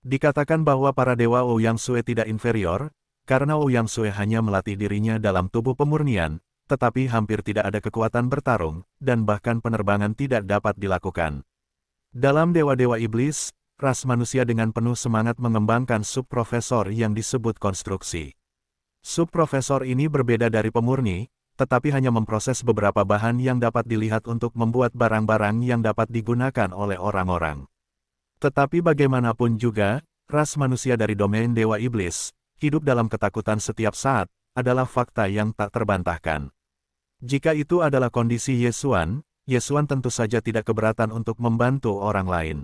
Dikatakan bahwa para dewa Ouyang Sue tidak inferior, karena Ouyang Sue hanya melatih dirinya dalam tubuh pemurnian, tetapi hampir tidak ada kekuatan bertarung, dan bahkan penerbangan tidak dapat dilakukan. Dalam dewa-dewa iblis, ras manusia dengan penuh semangat mengembangkan subprofesor yang disebut konstruksi. Subprofesor ini berbeda dari pemurni, tetapi hanya memproses beberapa bahan yang dapat dilihat untuk membuat barang-barang yang dapat digunakan oleh orang-orang. Tetapi bagaimanapun juga, ras manusia dari domain dewa iblis, hidup dalam ketakutan setiap saat, adalah fakta yang tak terbantahkan. Jika itu adalah kondisi Yesuan, Yesuan tentu saja tidak keberatan untuk membantu orang lain.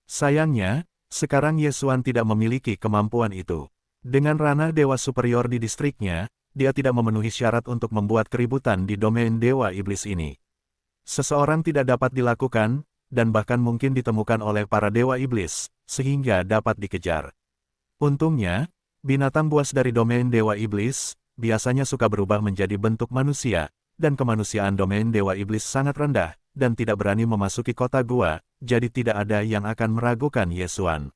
Sayangnya, sekarang Yesuan tidak memiliki kemampuan itu. Dengan ranah dewa superior di distriknya, dia tidak memenuhi syarat untuk membuat keributan di domain dewa iblis ini. Seseorang tidak dapat dilakukan, dan bahkan mungkin ditemukan oleh para dewa iblis, sehingga dapat dikejar. Untungnya, binatang buas dari domain dewa iblis, biasanya suka berubah menjadi bentuk manusia, dan kemanusiaan domain dewa iblis sangat rendah, dan tidak berani memasuki kota gua, jadi tidak ada yang akan meragukan Yesuan.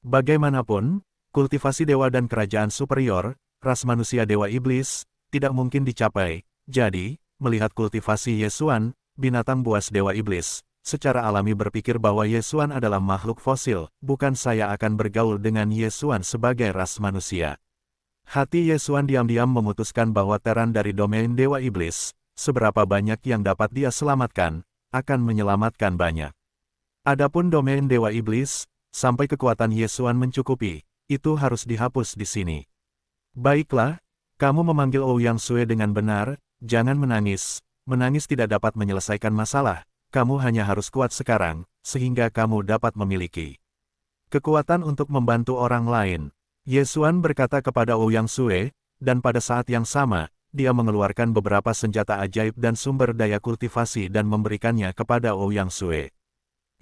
Bagaimanapun, kultivasi dewa dan kerajaan superior, ras manusia dewa iblis, tidak mungkin dicapai, jadi, melihat kultivasi Yesuan, binatang buas dewa iblis, secara alami berpikir bahwa Yesuan adalah makhluk fosil, bukan saya akan bergaul dengan Yesuan sebagai ras manusia. Hati Yesuan diam-diam memutuskan bahwa teran dari domain dewa iblis, seberapa banyak yang dapat dia selamatkan, akan menyelamatkan banyak. Adapun domain dewa iblis, sampai kekuatan Yesuan mencukupi, itu harus dihapus di sini. Baiklah, kamu memanggil Ouyang Sue dengan benar, jangan menangis, menangis tidak dapat menyelesaikan masalah. Kamu hanya harus kuat sekarang, sehingga kamu dapat memiliki kekuatan untuk membantu orang lain. Yesuan berkata kepada Ouyang Sue, dan pada saat yang sama, dia mengeluarkan beberapa senjata ajaib dan sumber daya kultivasi dan memberikannya kepada Ouyang Sue.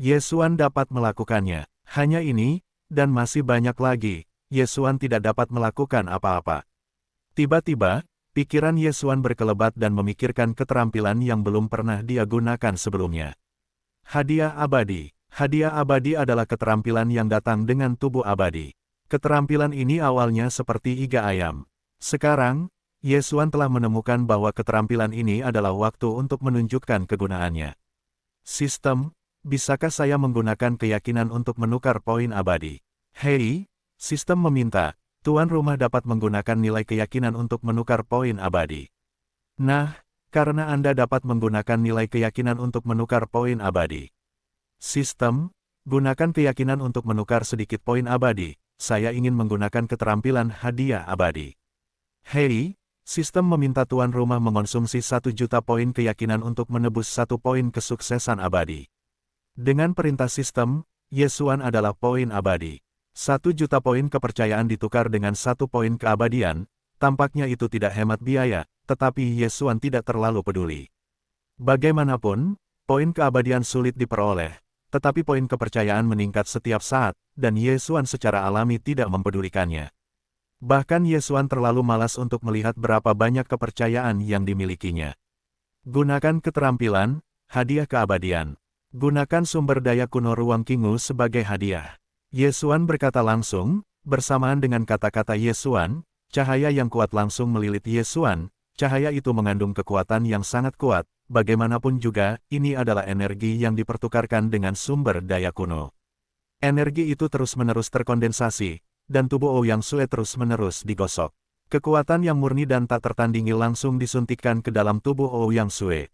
Yesuan dapat melakukannya. Hanya ini, dan masih banyak lagi, Yesuan tidak dapat melakukan apa-apa. Tiba-tiba, pikiran Yesuan berkelebat dan memikirkan keterampilan yang belum pernah dia gunakan sebelumnya. Hadiah abadi. Hadiah abadi adalah keterampilan yang datang dengan tubuh abadi. Keterampilan ini awalnya seperti iga ayam. Sekarang, Yesuan telah menemukan bahwa keterampilan ini adalah waktu untuk menunjukkan kegunaannya. Sistem, bisakah saya menggunakan keyakinan untuk menukar poin abadi? Hei, sistem meminta. Tuan rumah dapat menggunakan nilai keyakinan untuk menukar poin abadi. Nah, karena Anda dapat menggunakan nilai keyakinan untuk menukar poin abadi. Sistem, gunakan keyakinan untuk menukar sedikit poin abadi. Saya ingin menggunakan keterampilan hadiah abadi. Hei, sistem meminta tuan rumah mengonsumsi 1 juta poin keyakinan untuk menebus 1 poin kesuksesan abadi. Dengan perintah sistem, Yesuan adalah poin abadi. 1 juta poin kepercayaan ditukar dengan 1 poin keabadian, tampaknya itu tidak hemat biaya, tetapi Yesuan tidak terlalu peduli. Bagaimanapun, poin keabadian sulit diperoleh, tetapi poin kepercayaan meningkat setiap saat, dan Yesuan secara alami tidak mempedulikannya. Bahkan Yesuan terlalu malas untuk melihat berapa banyak kepercayaan yang dimilikinya. Gunakan keterampilan, hadiah keabadian. Gunakan sumber daya kuno ruang Kingu sebagai hadiah. Yesuan berkata langsung, bersamaan dengan kata-kata Yesuan, cahaya yang kuat langsung melilit Yesuan, cahaya itu mengandung kekuatan yang sangat kuat, bagaimanapun juga, ini adalah energi yang dipertukarkan dengan sumber daya kuno. Energi itu terus-menerus terkondensasi, dan tubuh Ouyang Sue terus-menerus digosok. Kekuatan yang murni dan tak tertandingi langsung disuntikkan ke dalam tubuh Ouyang Sue.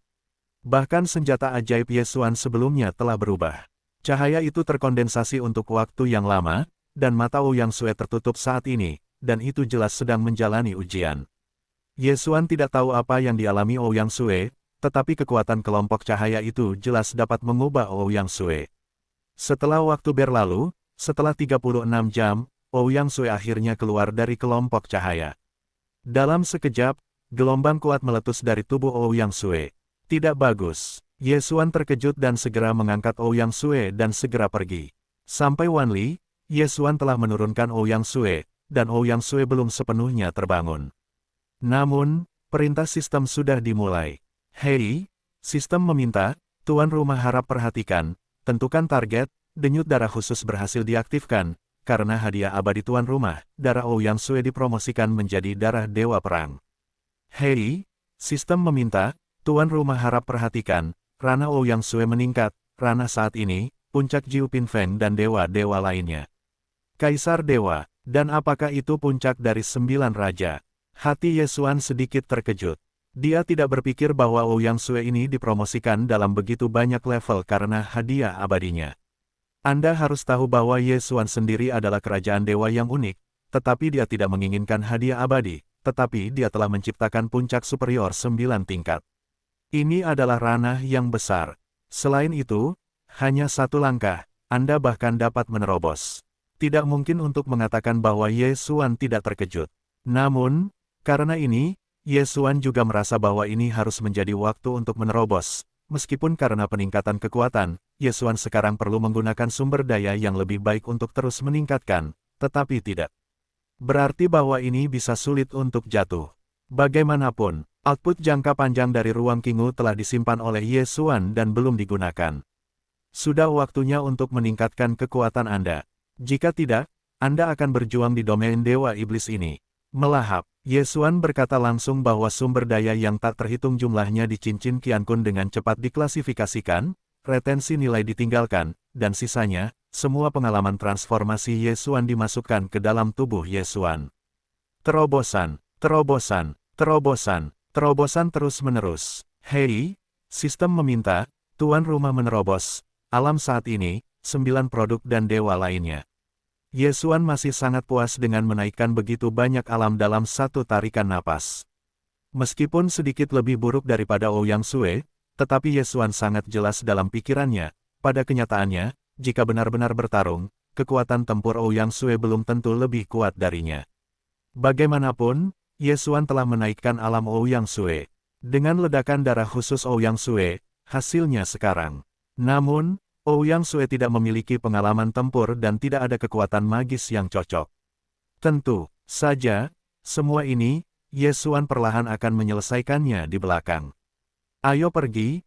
Bahkan senjata ajaib Ye Xuan sebelumnya telah berubah. Cahaya itu terkondensasi untuk waktu yang lama, dan mata Ouyang Sue tertutup saat ini, dan itu jelas sedang menjalani ujian. Ye Xuan tidak tahu apa yang dialami Ouyang Sue, tetapi kekuatan kelompok cahaya itu jelas dapat mengubah Ouyang Sue. Setelah waktu berlalu, setelah 36 jam, Ouyang Sue akhirnya keluar dari kelompok cahaya. Dalam sekejap, gelombang kuat meletus dari tubuh Ouyang Sue. Tidak bagus. Ye Xuan terkejut dan segera mengangkat Ouyang Sue dan segera pergi. Sampai Wanli, Ye Xuan telah menurunkan Ouyang Sue, dan Ouyang Sue belum sepenuhnya terbangun. Namun, perintah sistem sudah dimulai. Hei, sistem meminta, tuan rumah harap perhatikan, tentukan target, denyut darah khusus berhasil diaktifkan, karena hadiah abadi tuan rumah, darah Ouyang Sue dipromosikan menjadi darah dewa perang. Hei, sistem meminta, tuan rumah harap perhatikan, rana Ouyang Sue meningkat, rana saat ini, puncak Jiu Pin Feng dan dewa-dewa lainnya. Kaisar Dewa, dan apakah itu puncak dari 9 raja? Hati Ye Xuan sedikit terkejut. Dia tidak berpikir bahwa Ouyang Sue ini dipromosikan dalam begitu banyak level karena hadiah abadinya. Anda harus tahu bahwa Ye Xuan sendiri adalah kerajaan dewa yang unik, tetapi dia tidak menginginkan hadiah abadi, tetapi dia telah menciptakan puncak superior 9 tingkat. Ini adalah ranah yang besar. Selain itu, hanya satu langkah, Anda bahkan dapat menerobos. Tidak mungkin untuk mengatakan bahwa Ye Xuan tidak terkejut. Namun, karena ini, Ye Xuan juga merasa bahwa ini harus menjadi waktu untuk menerobos. Meskipun karena peningkatan kekuatan, Ye Xuan sekarang perlu menggunakan sumber daya yang lebih baik untuk terus meningkatkan, tetapi tidak berarti bahwa ini bisa sulit untuk jatuh. Bagaimanapun, output jangka panjang dari ruang Qingwu telah disimpan oleh Ye Xuan dan belum digunakan. Sudah waktunya untuk meningkatkan kekuatan Anda. Jika tidak, Anda akan berjuang di domain Dewa Iblis ini. Melahap, Ye Xuan berkata langsung bahwa sumber daya yang tak terhitung jumlahnya di cincin Qiankun dengan cepat diklasifikasikan, retensi nilai ditinggalkan, dan sisanya, semua pengalaman transformasi Ye Xuan dimasukkan ke dalam tubuh Ye Xuan. Terobosan, terobosan, terobosan, terobosan terus-menerus. Hei, sistem meminta, tuan rumah menerobos, alam saat ini, 9 produk dan dewa lainnya. Ye Xuan masih sangat puas dengan menaikkan begitu banyak alam dalam satu tarikan napas. Meskipun sedikit lebih buruk daripada Ouyang Sue, tetapi Ye Xuan sangat jelas dalam pikirannya, pada kenyataannya, jika benar-benar bertarung, kekuatan tempur Ouyang Sue belum tentu lebih kuat darinya. Bagaimanapun, Ye Xuan telah menaikkan alam Ouyang Sue. Dengan ledakan darah khusus Ouyang Sue, hasilnya sekarang. Namun, Ouyang Sue tidak memiliki pengalaman tempur dan tidak ada kekuatan magis yang cocok. Tentu saja, semua ini, Ye Xuan perlahan akan menyelesaikannya di belakang. Ayo pergi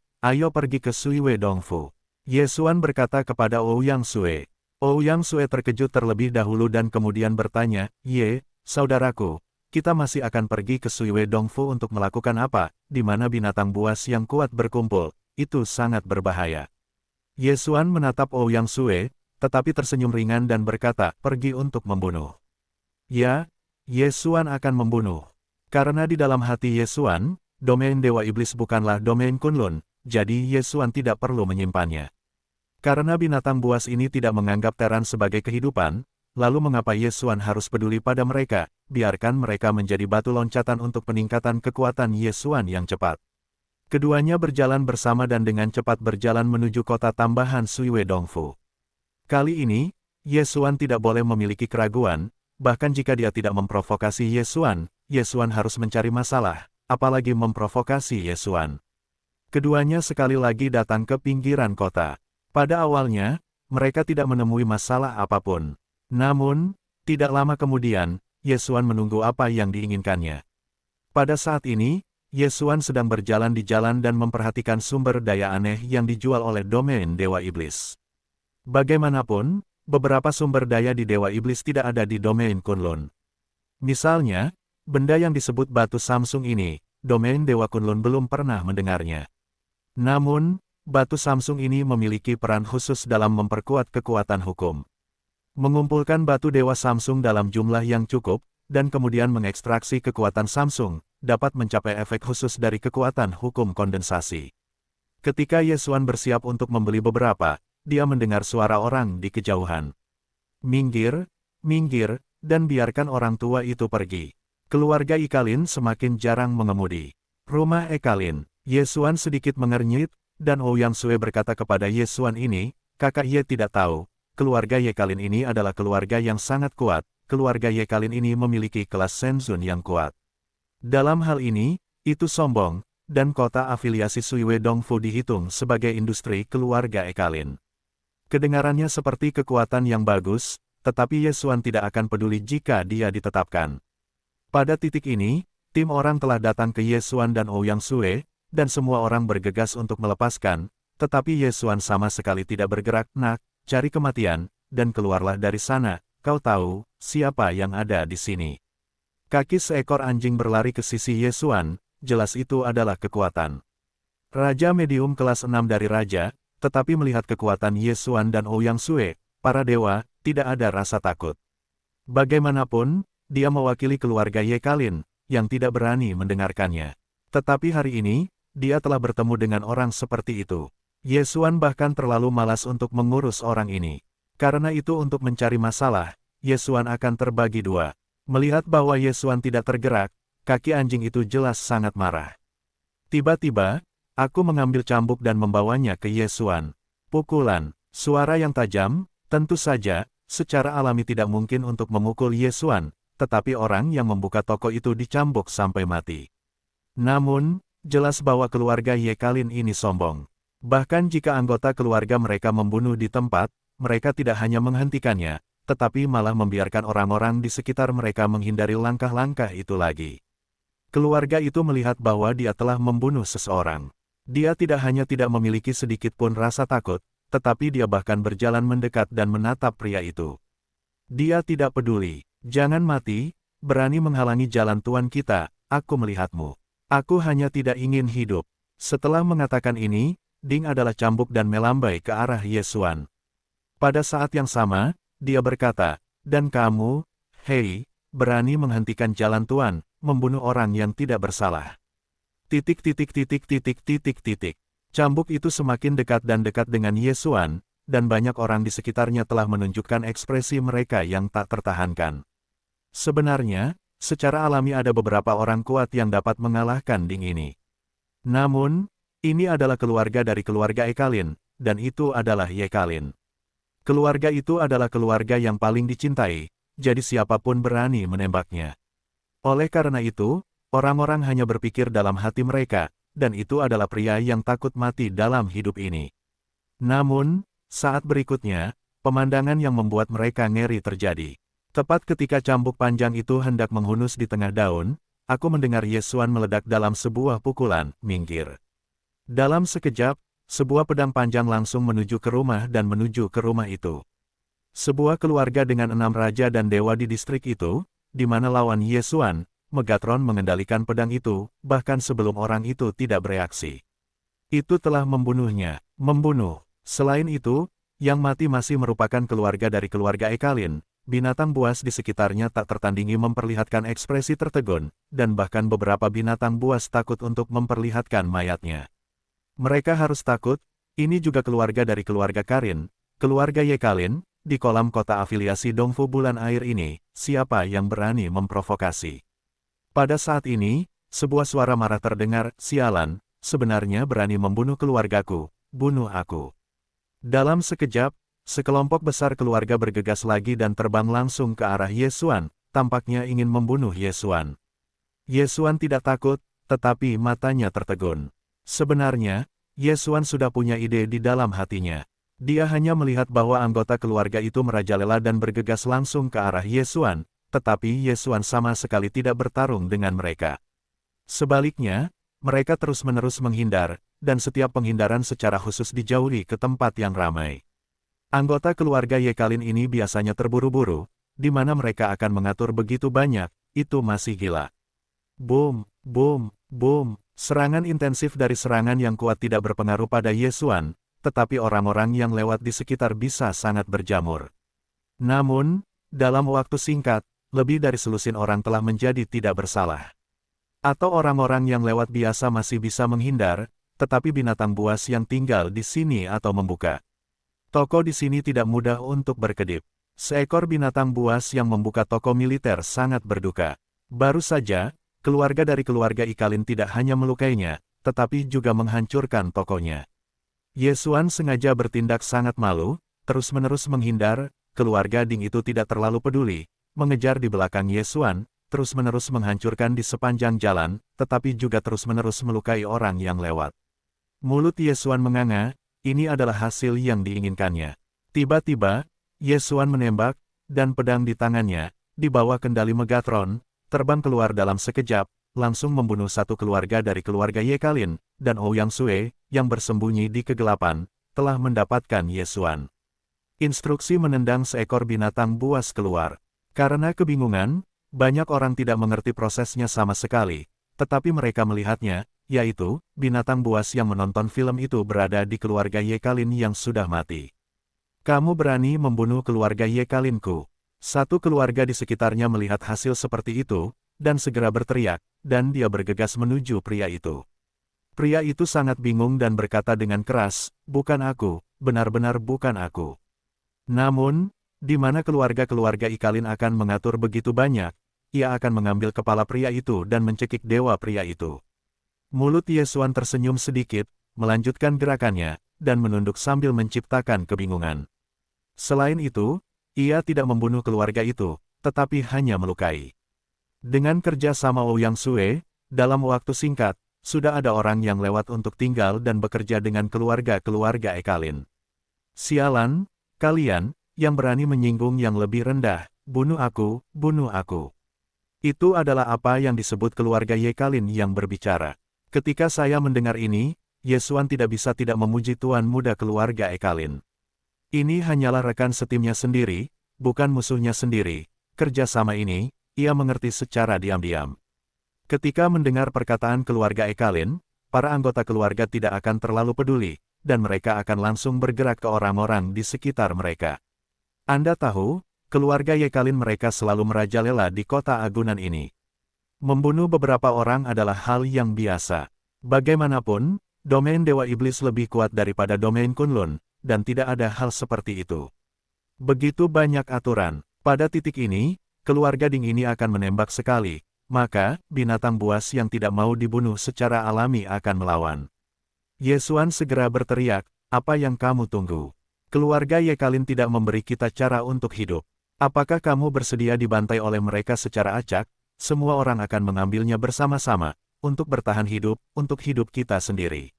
ke Sui Wei Dongfu. Ye Xuan berkata kepada Ouyang Sue. Ouyang Sue terkejut terlebih dahulu dan kemudian bertanya, Ye, saudaraku, kita masih akan pergi ke Sui Wei Dongfu untuk melakukan apa, di mana binatang buas yang kuat berkumpul, itu sangat berbahaya. Ye Xuan menatap Ouyang Sue, tetapi tersenyum ringan dan berkata, pergi untuk membunuh. Ya, Ye Xuan akan membunuh. Karena di dalam hati Ye Xuan, domain Dewa Iblis bukanlah domain Kunlun, jadi Ye Xuan tidak perlu menyimpannya. Karena binatang buas ini tidak menganggap Teran sebagai kehidupan, lalu mengapa Ye Xuan harus peduli pada mereka, biarkan mereka menjadi batu loncatan untuk peningkatan kekuatan Ye Xuan yang cepat. Keduanya berjalan bersama dan dengan cepat berjalan menuju kota tambahan Sui Wei Dongfu. Kali ini, Ye Xuan tidak boleh memiliki keraguan, bahkan jika dia tidak memprovokasi Ye Xuan harus mencari masalah, apalagi memprovokasi Ye Xuan. Keduanya sekali lagi datang ke pinggiran kota. Pada awalnya, mereka tidak menemui masalah apapun. Namun, tidak lama kemudian, Ye Xuan menunggu apa yang diinginkannya. Pada saat ini, Ye Xuan sedang berjalan di jalan dan memperhatikan sumber daya aneh yang dijual oleh domain Dewa Iblis. Bagaimanapun, beberapa sumber daya di Dewa Iblis tidak ada di domain Kunlun. Misalnya, benda yang disebut batu Samsung ini, domain Dewa Kunlun belum pernah mendengarnya. Namun, batu Samsung ini memiliki peran khusus dalam memperkuat kekuatan hukum. Mengumpulkan batu dewa Samsung dalam jumlah yang cukup, dan kemudian mengekstraksi kekuatan Samsung, dapat mencapai efek khusus dari kekuatan hukum kondensasi. Ketika Ye Xuan bersiap untuk membeli beberapa, dia mendengar suara orang di kejauhan. Minggir, minggir, dan biarkan orang tua itu pergi. Keluarga Ikalin semakin jarang mengemudi. Rumah Ekalin, Ye Xuan sedikit mengernyit, dan Ouyang Sue berkata kepada Ye Xuan ini, kakak Ye tidak tahu, keluarga Ye Kalin ini adalah keluarga yang sangat kuat, keluarga Ye Kalin ini memiliki kelas Shenzhen yang kuat. Dalam hal ini, itu sombong, dan kota afiliasi Suiwe Dongfu dihitung sebagai industri keluarga Ekalin. Kedengarannya seperti kekuatan yang bagus, tetapi Ye Xuan tidak akan peduli jika dia ditetapkan. Pada titik ini, tim orang telah datang ke Ye Xuan dan Ouyang Sue, dan semua orang bergegas untuk melepaskan, tetapi Ye Xuan sama sekali tidak bergerak. Nak, cari kematian, dan keluarlah dari sana, kau tahu, siapa yang ada di sini. Kaki seekor anjing berlari ke sisi Ye Xuan, jelas itu adalah kekuatan. Raja medium kelas 6 dari raja, tetapi melihat kekuatan Ye Xuan dan Ouyang Sue, para dewa, tidak ada rasa takut. Bagaimanapun, dia mewakili keluarga Ye Kalin, yang tidak berani mendengarkannya. Tetapi hari ini, dia telah bertemu dengan orang seperti itu. Ye Xuan bahkan terlalu malas untuk mengurus orang ini. Karena itu untuk mencari masalah, Ye Xuan akan terbagi dua. Melihat bahwa Ye Xuan tidak tergerak, kaki anjing itu jelas sangat marah. Tiba-tiba, aku mengambil cambuk dan membawanya ke Ye Xuan. Pukulan, suara yang tajam, tentu saja, secara alami tidak mungkin untuk memukul Ye Xuan, tetapi orang yang membuka toko itu dicambuk sampai mati. Namun, jelas bahwa keluarga Ye Kalin ini sombong. Bahkan jika anggota keluarga mereka membunuh di tempat, mereka tidak hanya menghentikannya, tetapi malah membiarkan orang-orang di sekitar mereka menghindari langkah-langkah itu lagi. Keluarga itu melihat bahwa dia telah membunuh seseorang. Dia tidak hanya tidak memiliki sedikit pun rasa takut, tetapi dia bahkan berjalan mendekat dan menatap pria itu. Dia tidak peduli. Jangan mati, berani menghalangi jalan Tuan kita, aku melihatmu. Aku hanya tidak ingin hidup. Setelah mengatakan ini, Ding adalah cambuk dan melambai ke arah Ye Xuan. Pada saat yang sama, dia berkata, dan kamu, hei, berani menghentikan jalan Tuan, membunuh orang yang tidak bersalah. Titik. Cambuk itu semakin dekat dan dekat dengan Ye Xuan, dan banyak orang di sekitarnya telah menunjukkan ekspresi mereka yang tak tertahankan. Sebenarnya, secara alami ada beberapa orang kuat yang dapat mengalahkan Ding ini. Namun, ini adalah keluarga dari keluarga Ekalin, dan itu adalah Ye Kalin. Keluarga itu adalah keluarga yang paling dicintai, jadi siapapun berani menembaknya. Oleh karena itu, orang-orang hanya berpikir dalam hati mereka, dan itu adalah pria yang takut mati dalam hidup ini. Namun, saat berikutnya, pemandangan yang membuat mereka ngeri terjadi. Tepat ketika cambuk panjang itu hendak menghunus di tengah daun, aku mendengar Ye Xuan meledak dalam sebuah pukulan, minggir. Dalam sekejap, sebuah pedang panjang langsung menuju ke rumah dan menuju ke rumah itu. Sebuah keluarga dengan 6 raja dan dewa di distrik itu, di mana lawan Ye Xuan, Megatron mengendalikan pedang itu, bahkan sebelum orang itu tidak bereaksi. Itu telah membunuhnya, membunuh. Selain itu, yang mati masih merupakan keluarga dari keluarga Ekalin. Binatang buas di sekitarnya tak tertandingi memperlihatkan ekspresi tertegun, dan bahkan beberapa binatang buas takut untuk memperlihatkan mayatnya. Mereka harus takut, ini juga keluarga dari keluarga Karin, keluarga Ye Kalin, di kolam kota afiliasi Dongfu bulan air ini, siapa yang berani memprovokasi. Pada saat ini, sebuah suara marah terdengar, sialan, sebenarnya berani membunuh keluargaku, bunuh aku. Dalam sekejap, sekelompok besar keluarga bergegas lagi dan terbang langsung ke arah Ye Xuan, tampaknya ingin membunuh Ye Xuan. Ye Xuan tidak takut, tetapi matanya tertegun. Sebenarnya, Ye Xuan sudah punya ide di dalam hatinya. Dia hanya melihat bahwa anggota keluarga itu merajalela dan bergegas langsung ke arah Ye Xuan, tetapi Ye Xuan sama sekali tidak bertarung dengan mereka. Sebaliknya, mereka terus-menerus menghindar, dan setiap penghindaran secara khusus dijauhi ke tempat yang ramai. Anggota keluarga Ye Kalin ini biasanya terburu-buru, di mana mereka akan mengatur begitu banyak, itu masih gila. Boom, boom, boom, Serangan intensif dari serangan yang kuat tidak berpengaruh pada Ye Xuan, tetapi orang-orang yang lewat di sekitar bisa sangat berjamur. Namun, dalam waktu singkat, lebih dari selusin orang telah menjadi tidak bersalah. Atau orang-orang yang lewat biasa masih bisa menghindar, tetapi binatang buas yang tinggal di sini atau membuka toko di sini tidak mudah untuk berkedip. Seekor binatang buas yang membuka toko militer sangat berduka. Baru saja, keluarga dari keluarga Ikalin tidak hanya melukainya, tetapi juga menghancurkan tokonya. Ye Xuan sengaja bertindak sangat malu, terus-menerus menghindar, keluarga Ding itu tidak terlalu peduli, mengejar di belakang Ye Xuan, terus-menerus menghancurkan di sepanjang jalan, tetapi juga terus-menerus melukai orang yang lewat. Mulut Ye Xuan menganga, ini adalah hasil yang diinginkannya. Tiba-tiba, Ye Xuan menembak, dan pedang di tangannya, di bawah kendali Megatron, terbang keluar dalam sekejap, langsung membunuh satu keluarga dari keluarga Ye Kalin, dan Ouyang Sui, yang bersembunyi di kegelapan, telah mendapatkan Ye Xuan. Instruksi menendang seekor binatang buas keluar. Karena kebingungan, banyak orang tidak mengerti prosesnya sama sekali, tetapi mereka melihatnya, yaitu, binatang buas yang menonton film itu berada di keluarga Ye Kalin yang sudah mati. Kamu berani membunuh keluarga Ye Kalinku. Satu keluarga di sekitarnya melihat hasil seperti itu, dan segera berteriak, dan dia bergegas menuju pria itu. Pria itu sangat bingung dan berkata dengan keras, "Bukan aku, benar-benar bukan aku." Namun, di mana keluarga-keluarga Ikalin akan mengatur begitu banyak, ia akan mengambil kepala pria itu dan mencekik dewa pria itu. Mulut Ye Xuan tersenyum sedikit, melanjutkan gerakannya, dan menunduk sambil menciptakan kebingungan. Selain itu, ia tidak membunuh keluarga itu, tetapi hanya melukai. Dengan kerja sama Ouyang Sui, dalam waktu singkat, sudah ada orang yang lewat untuk tinggal dan bekerja dengan keluarga-keluarga Ikalin. Sialan, kalian, yang berani menyinggung yang lebih rendah, bunuh aku, bunuh aku. Itu adalah apa yang disebut keluarga Ye Kalin yang berbicara. Ketika saya mendengar ini, Ye Xuan tidak bisa tidak memuji tuan muda keluarga Ikalin. Ini hanyalah rekan setimnya sendiri, bukan musuhnya sendiri. Kerjasama ini, ia mengerti secara diam-diam. Ketika mendengar perkataan keluarga Ikalin, para anggota keluarga tidak akan terlalu peduli, dan mereka akan langsung bergerak ke orang-orang di sekitar mereka. Anda tahu, keluarga Ye Kalin mereka selalu merajalela di kota agunan ini. Membunuh beberapa orang adalah hal yang biasa. Bagaimanapun, domain Dewa Iblis lebih kuat daripada domain Kunlun, dan tidak ada hal seperti itu. Begitu banyak aturan. Pada titik ini, keluarga Ding ini akan menembak sekali, maka, binatang buas yang tidak mau dibunuh secara alami akan melawan. Ye Xuan segera berteriak, "Apa yang kamu tunggu? Keluarga Ye Kalin tidak memberi kita cara untuk hidup. Apakah kamu bersedia dibantai oleh mereka secara acak? Semua orang akan mengambilnya bersama-sama, untuk bertahan hidup, untuk hidup kita sendiri."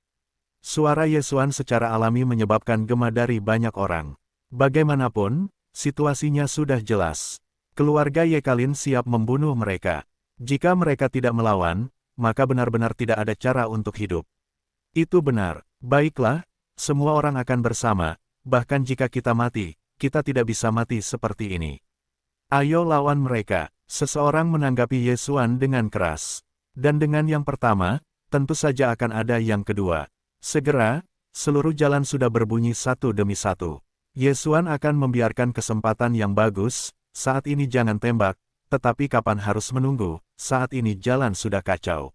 Suara Ye Xuan secara alami menyebabkan gema dari banyak orang. Bagaimanapun, situasinya sudah jelas. Keluarga Ye Kalin siap membunuh mereka. Jika mereka tidak melawan, maka benar-benar tidak ada cara untuk hidup. Itu benar. Baiklah, semua orang akan bersama, bahkan jika kita mati, kita tidak bisa mati seperti ini. Ayo lawan mereka. Seseorang menanggapi Ye Xuan dengan keras. Dan dengan yang pertama, tentu saja akan ada yang kedua. Segera, seluruh jalan sudah berbunyi satu demi satu. Ye Xuan akan membiarkan kesempatan yang bagus, saat ini jangan tembak, tetapi kapan harus menunggu, saat ini jalan sudah kacau.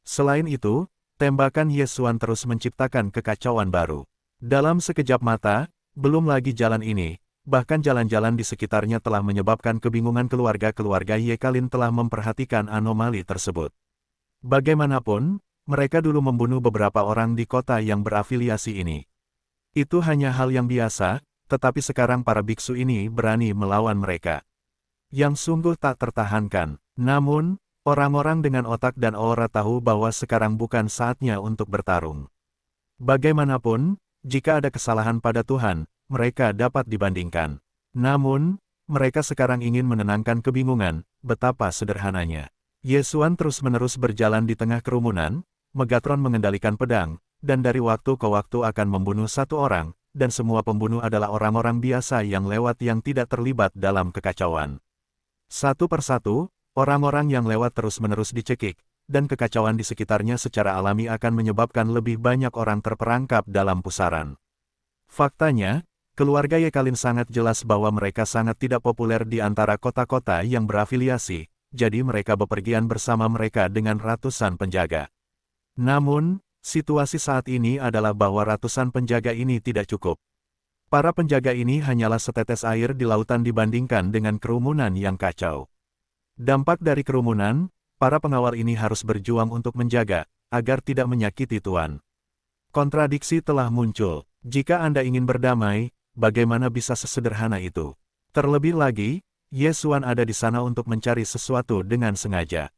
Selain itu, tembakan Ye Xuan terus menciptakan kekacauan baru. Dalam sekejap mata, belum lagi jalan ini, bahkan jalan-jalan di sekitarnya telah menyebabkan kebingungan keluarga-keluarga Ye Kalin telah memperhatikan anomali tersebut. Bagaimanapun, mereka dulu membunuh beberapa orang di kota yang berafiliasi ini. Itu hanya hal yang biasa, tetapi sekarang para biksu ini berani melawan mereka. Yang sungguh tak tertahankan. Namun, orang-orang dengan otak dan aura tahu bahwa sekarang bukan saatnya untuk bertarung. Bagaimanapun, jika ada kesalahan pada Tuhan, mereka dapat dibandingkan. Namun, mereka sekarang ingin menenangkan kebingungan, betapa sederhananya. Ye Xuan terus-menerus berjalan di tengah kerumunan, Megatron mengendalikan pedang, dan dari waktu ke waktu akan membunuh satu orang, dan semua pembunuh adalah orang-orang biasa yang lewat yang tidak terlibat dalam kekacauan. Satu persatu, orang-orang yang lewat terus-menerus dicekik, dan kekacauan di sekitarnya secara alami akan menyebabkan lebih banyak orang terperangkap dalam pusaran. Faktanya, keluarga Yekalin sangat jelas bahwa mereka sangat tidak populer di antara kota-kota yang berafiliasi, jadi mereka bepergian bersama mereka dengan ratusan penjaga. Namun, situasi saat ini adalah bahwa ratusan penjaga ini tidak cukup. Para penjaga ini hanyalah setetes air di lautan dibandingkan dengan kerumunan yang kacau. Dampak dari kerumunan, para pengawal ini harus berjuang untuk menjaga, agar tidak menyakiti tuan. Kontradiksi telah muncul. Jika Anda ingin berdamai, bagaimana bisa sesederhana itu? Terlebih lagi, Ye Xuan ada di sana untuk mencari sesuatu dengan sengaja.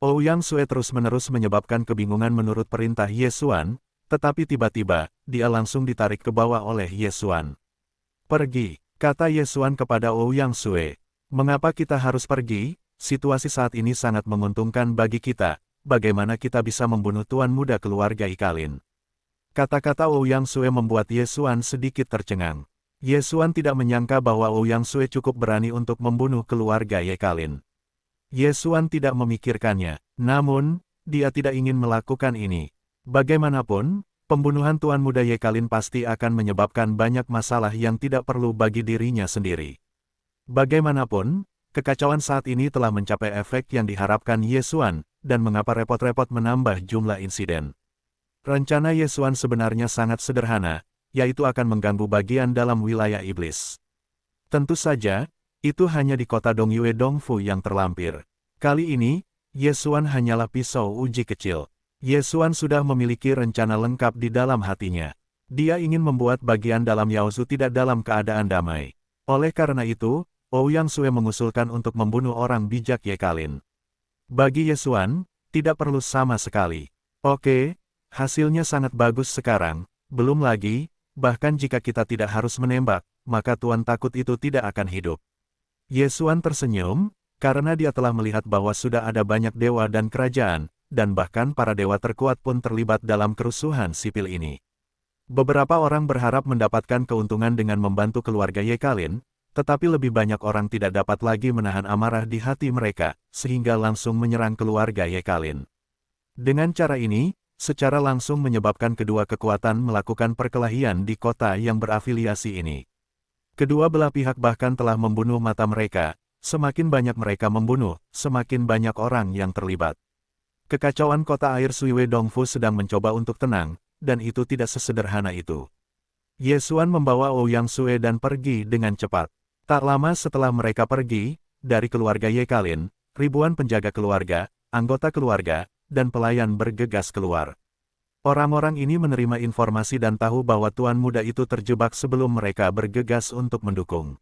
Ouyang Sue terus-menerus menyebabkan kebingungan menurut perintah Ye Xuan, tetapi tiba-tiba, dia langsung ditarik ke bawah oleh Ye Xuan. "Pergi," kata Ye Xuan kepada Ouyang Sue. "Mengapa kita harus pergi? Situasi saat ini sangat menguntungkan bagi kita, bagaimana kita bisa membunuh tuan muda keluarga Yekalin?" Kata-kata Ouyang Sue membuat Ye Xuan sedikit tercengang. Ye Xuan tidak menyangka bahwa Ouyang Sue cukup berani untuk membunuh keluarga Yekalin. Ye Xuan tidak memikirkannya, namun, dia tidak ingin melakukan ini. Bagaimanapun, pembunuhan tuan muda Yekalin pasti akan menyebabkan banyak masalah yang tidak perlu bagi dirinya sendiri. Bagaimanapun, kekacauan saat ini telah mencapai efek yang diharapkan Ye Xuan, dan mengapa repot-repot menambah jumlah insiden. Rencana Ye Xuan sebenarnya sangat sederhana, yaitu akan mengganggu bagian dalam wilayah iblis. Tentu saja, itu hanya di kota Dongyue Dongfu yang terlampir. Kali ini, Ye Xuan hanyalah pisau uji kecil. Ye Xuan sudah memiliki rencana lengkap di dalam hatinya. Dia ingin membuat bagian dalam Yaozu tidak dalam keadaan damai. Oleh karena itu, Ouyang Sue mengusulkan untuk membunuh orang bijak Yekalin. Bagi Ye Xuan, tidak perlu sama sekali. Oke, hasilnya sangat bagus sekarang, belum lagi, bahkan jika kita tidak harus menembak, maka tuan takut itu tidak akan hidup. Ye Xuan tersenyum, karena dia telah melihat bahwa sudah ada banyak dewa dan kerajaan, dan bahkan para dewa terkuat pun terlibat dalam kerusuhan sipil ini. Beberapa orang berharap mendapatkan keuntungan dengan membantu keluarga Yekalin, tetapi lebih banyak orang tidak dapat lagi menahan amarah di hati mereka, sehingga langsung menyerang keluarga Yekalin. Dengan cara ini, secara langsung menyebabkan kedua kekuatan melakukan perkelahian di kota yang berafiliasi ini. Kedua belah pihak bahkan telah membunuh mata mereka, semakin banyak mereka membunuh, semakin banyak orang yang terlibat. Kekacauan kota air Suiwe Dongfu sedang mencoba untuk tenang, dan itu tidak sesederhana itu. Ye Xuan membawa Ouyang Sue dan pergi dengan cepat. Tak lama setelah mereka pergi, dari keluarga Yekalin, ribuan penjaga keluarga, anggota keluarga, dan pelayan bergegas keluar. Orang-orang ini menerima informasi dan tahu bahwa tuan muda itu terjebak sebelum mereka bergegas untuk mendukung.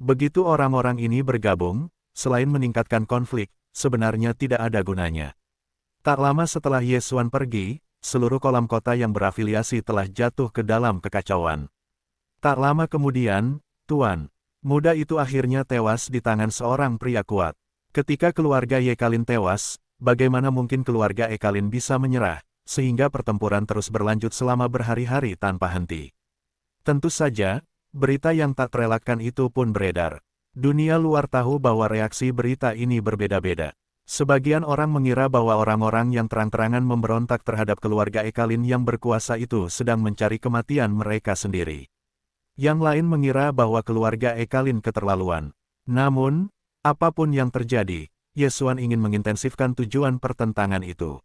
Begitu orang-orang ini bergabung, selain meningkatkan konflik, sebenarnya tidak ada gunanya. Tak lama setelah Ye Xuan pergi, seluruh kolam kota yang berafiliasi telah jatuh ke dalam kekacauan. Tak lama kemudian, tuan muda itu akhirnya tewas di tangan seorang pria kuat. Ketika keluarga Yekalin tewas, bagaimana mungkin keluarga Yekalin bisa menyerah, sehingga pertempuran terus berlanjut selama berhari-hari tanpa henti. Tentu saja, berita yang tak terelakkan itu pun beredar. Dunia luar tahu bahwa reaksi berita ini berbeda-beda. Sebagian orang mengira bahwa orang-orang yang terang-terangan memberontak terhadap keluarga Yekalin yang berkuasa itu sedang mencari kematian mereka sendiri. Yang lain mengira bahwa keluarga Yekalin keterlaluan. Namun, apapun yang terjadi, Ye Xuan ingin mengintensifkan tujuan pertentangan itu.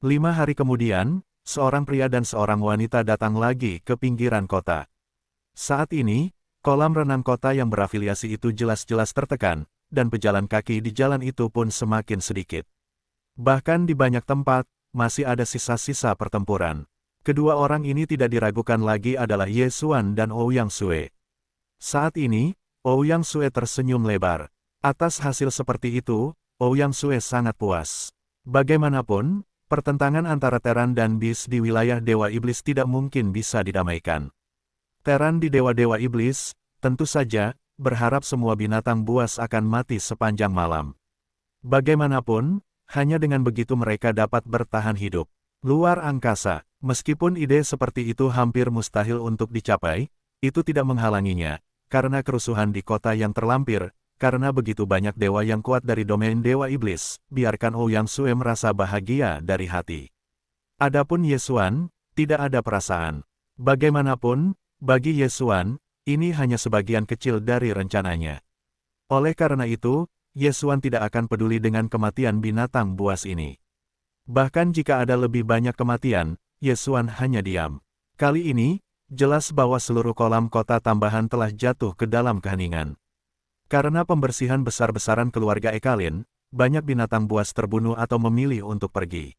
5 hari kemudian, seorang pria dan seorang wanita datang lagi ke pinggiran kota. Saat ini, kolam renang kota yang berafiliasi itu jelas-jelas tertekan, dan pejalan kaki di jalan itu pun semakin sedikit. Bahkan di banyak tempat, masih ada sisa-sisa pertempuran. Kedua orang ini tidak diragukan lagi adalah Ye Xuan dan Ouyang Sue. Saat ini, Ouyang Sue tersenyum lebar. Atas hasil seperti itu, Ouyang Sue sangat puas. Bagaimanapun, pertentangan antara Teran dan Bis di wilayah Dewa Iblis tidak mungkin bisa didamaikan. Teran di Dewa-Dewa Iblis, tentu saja, berharap semua binatang buas akan mati sepanjang malam. Bagaimanapun, hanya dengan begitu mereka dapat bertahan hidup. Luar angkasa, meskipun ide seperti itu hampir mustahil untuk dicapai, itu tidak menghalanginya, karena kerusuhan di kota yang terlampir, karena begitu banyak dewa yang kuat dari domain Dewa Iblis, biarkan Ouyang Sue merasa bahagia dari hati. Adapun Ye Xuan, tidak ada perasaan. Bagaimanapun, bagi Ye Xuan, ini hanya sebagian kecil dari rencananya. Oleh karena itu, Ye Xuan tidak akan peduli dengan kematian binatang buas ini. Bahkan jika ada lebih banyak kematian, Ye Xuan hanya diam. Kali ini, jelas bahwa seluruh kolam kota tambahan telah jatuh ke dalam keheningan. Karena pembersihan besar-besaran keluarga Ekalin, banyak binatang buas terbunuh atau memilih untuk pergi.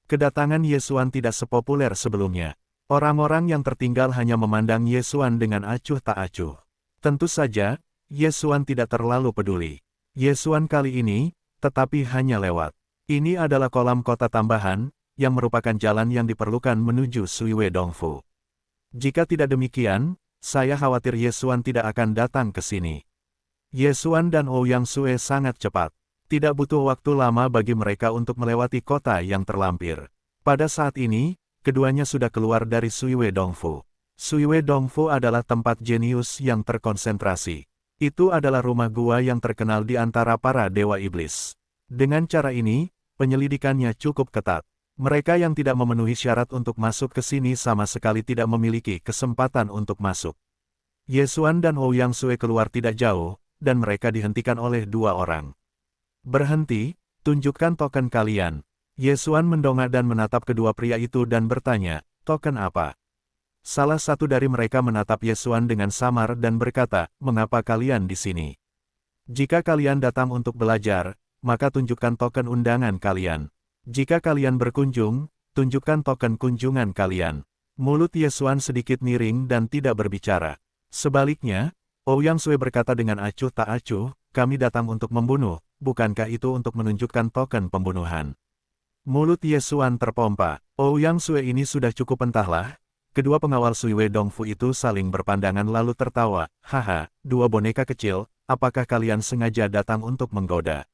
Kedatangan Ye Xuan tidak sepopuler sebelumnya. Orang-orang yang tertinggal hanya memandang Ye Xuan dengan acuh tak acuh. Tentu saja, Ye Xuan tidak terlalu peduli. Ye Xuan kali ini, tetapi hanya lewat. Ini adalah kolam kota tambahan, yang merupakan jalan yang diperlukan menuju Suiwe Dongfu. Jika tidak demikian, saya khawatir Ye Xuan tidak akan datang ke sini. Ye Xuan dan Ouyang Sue sangat cepat. Tidak butuh waktu lama bagi mereka untuk melewati kota yang terlampir. Pada saat ini, keduanya sudah keluar dari Suiwe Dongfu. Suiwe Dongfu adalah tempat jenius yang terkonsentrasi. Itu adalah rumah gua yang terkenal di antara para dewa iblis. Dengan cara ini, penyelidikannya cukup ketat. Mereka yang tidak memenuhi syarat untuk masuk ke sini sama sekali tidak memiliki kesempatan untuk masuk. Ye Xuan dan Ouyang Sue keluar tidak jauh, dan mereka dihentikan oleh dua orang. Berhenti, tunjukkan token kalian. Ye Xuan mendongak dan menatap kedua pria itu dan bertanya, token apa? Salah satu dari mereka menatap Ye Xuan dengan samar dan berkata, mengapa kalian di sini? Jika kalian datang untuk belajar, maka tunjukkan token undangan kalian. Jika kalian berkunjung, tunjukkan token kunjungan kalian. Mulut Ye Xuan sedikit miring dan tidak berbicara. Sebaliknya, Ouyang Sue berkata dengan acuh tak acuh, kami datang untuk membunuh, bukankah itu untuk menunjukkan token pembunuhan? Mulut Ye Xuan terpompa. Ouyang Sue ini sudah cukup entahlah. Kedua pengawal Suiwe Dongfu itu saling berpandangan lalu tertawa. Haha, dua boneka kecil, apakah kalian sengaja datang untuk menggoda?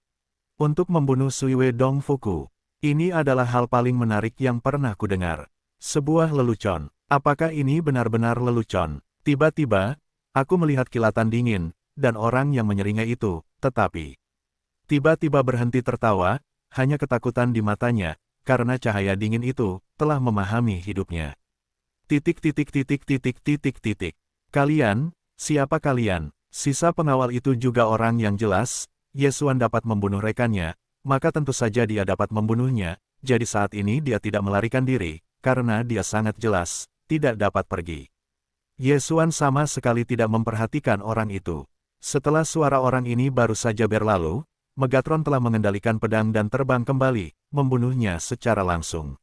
Untuk membunuh Suiwe Dongfuku. Ini adalah hal paling menarik yang pernah kudengar. Sebuah lelucon. Apakah ini benar-benar lelucon? Tiba-tiba, aku melihat kilatan dingin, dan orang yang menyeringai itu, tetapi tiba-tiba berhenti tertawa, hanya ketakutan di matanya, karena cahaya dingin itu telah memahami hidupnya. Kalian, siapa kalian? Sisa pengawal itu juga orang yang jelas, Ye Xuan dapat membunuh rekannya, maka tentu saja dia dapat membunuhnya, jadi saat ini dia tidak melarikan diri, karena dia sangat jelas, tidak dapat pergi. Ye Xuan sama sekali tidak memperhatikan orang itu. Setelah suara orang ini baru saja berlalu, Megatron telah mengendalikan pedang dan terbang kembali, membunuhnya secara langsung.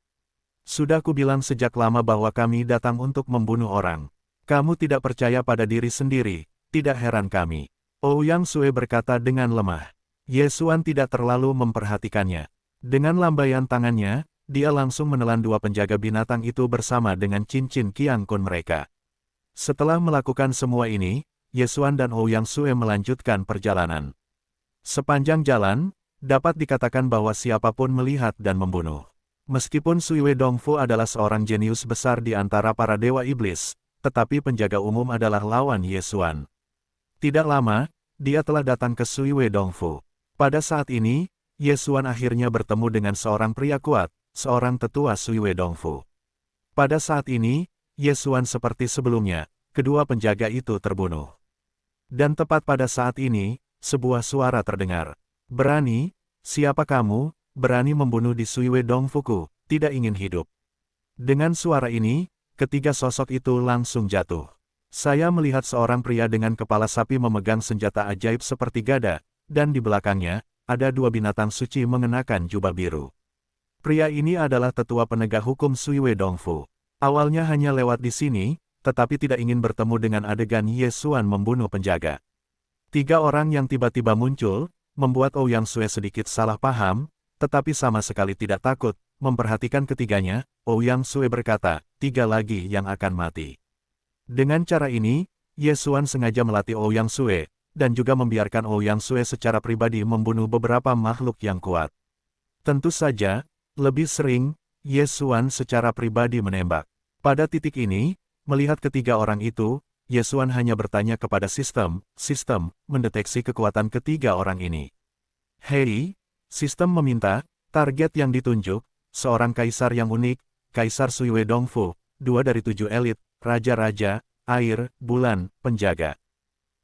Sudah kubilang sejak lama bahwa kami datang untuk membunuh orang. Kamu tidak percaya pada diri sendiri, tidak heran kami. Ouyang Sue berkata dengan lemah. Ye Xuan tidak terlalu memperhatikannya. Dengan lambaian tangannya, dia langsung menelan dua penjaga binatang itu bersama dengan cincin Qiang Kun mereka. Setelah melakukan semua ini, Ye Xuan dan Ouyang Sue melanjutkan perjalanan. Sepanjang jalan, dapat dikatakan bahwa siapapun melihat dan membunuh. Meskipun Suiwe Dongfu adalah seorang jenius besar di antara para dewa iblis, tetapi penjaga umum adalah lawan Ye Xuan. Tidak lama, dia telah datang ke Suiwe Dongfu. Pada saat ini, Ye Xuan akhirnya bertemu dengan seorang pria kuat, seorang tetua Suiwe Dongfu. Pada saat ini, Ye Xuan seperti sebelumnya, kedua penjaga itu terbunuh. Dan tepat pada saat ini, sebuah suara terdengar. Berani, siapa kamu, berani membunuh di Suiwe Dongfuku, tidak ingin hidup. Dengan suara ini, ketiga sosok itu langsung jatuh. Saya melihat seorang pria dengan kepala sapi memegang senjata ajaib seperti gada, dan di belakangnya, ada dua binatang suci mengenakan jubah biru. Pria ini adalah tetua penegak hukum Suiwe Dongfu. Awalnya hanya lewat di sini, tetapi tidak ingin bertemu dengan adegan Ye Xuan membunuh penjaga. Tiga orang yang tiba-tiba muncul, membuat Ouyang Sue sedikit salah paham, tetapi sama sekali tidak takut. Memperhatikan ketiganya, Ouyang Sue berkata, tiga lagi yang akan mati. Dengan cara ini, Ye Xuan sengaja melatih Ouyang Sue, dan juga membiarkan Ouyang Sue secara pribadi membunuh beberapa makhluk yang kuat. Tentu saja, lebih sering, Ye Xuan secara pribadi menembak. Pada titik ini, melihat ketiga orang itu, Yesuan hanya bertanya kepada sistem mendeteksi kekuatan ketiga orang ini. Hei, sistem meminta, target yang ditunjuk, seorang kaisar yang unik, Kaisar Sui Wedongfu, 2 dari 7 elit, raja-raja, air, bulan, penjaga.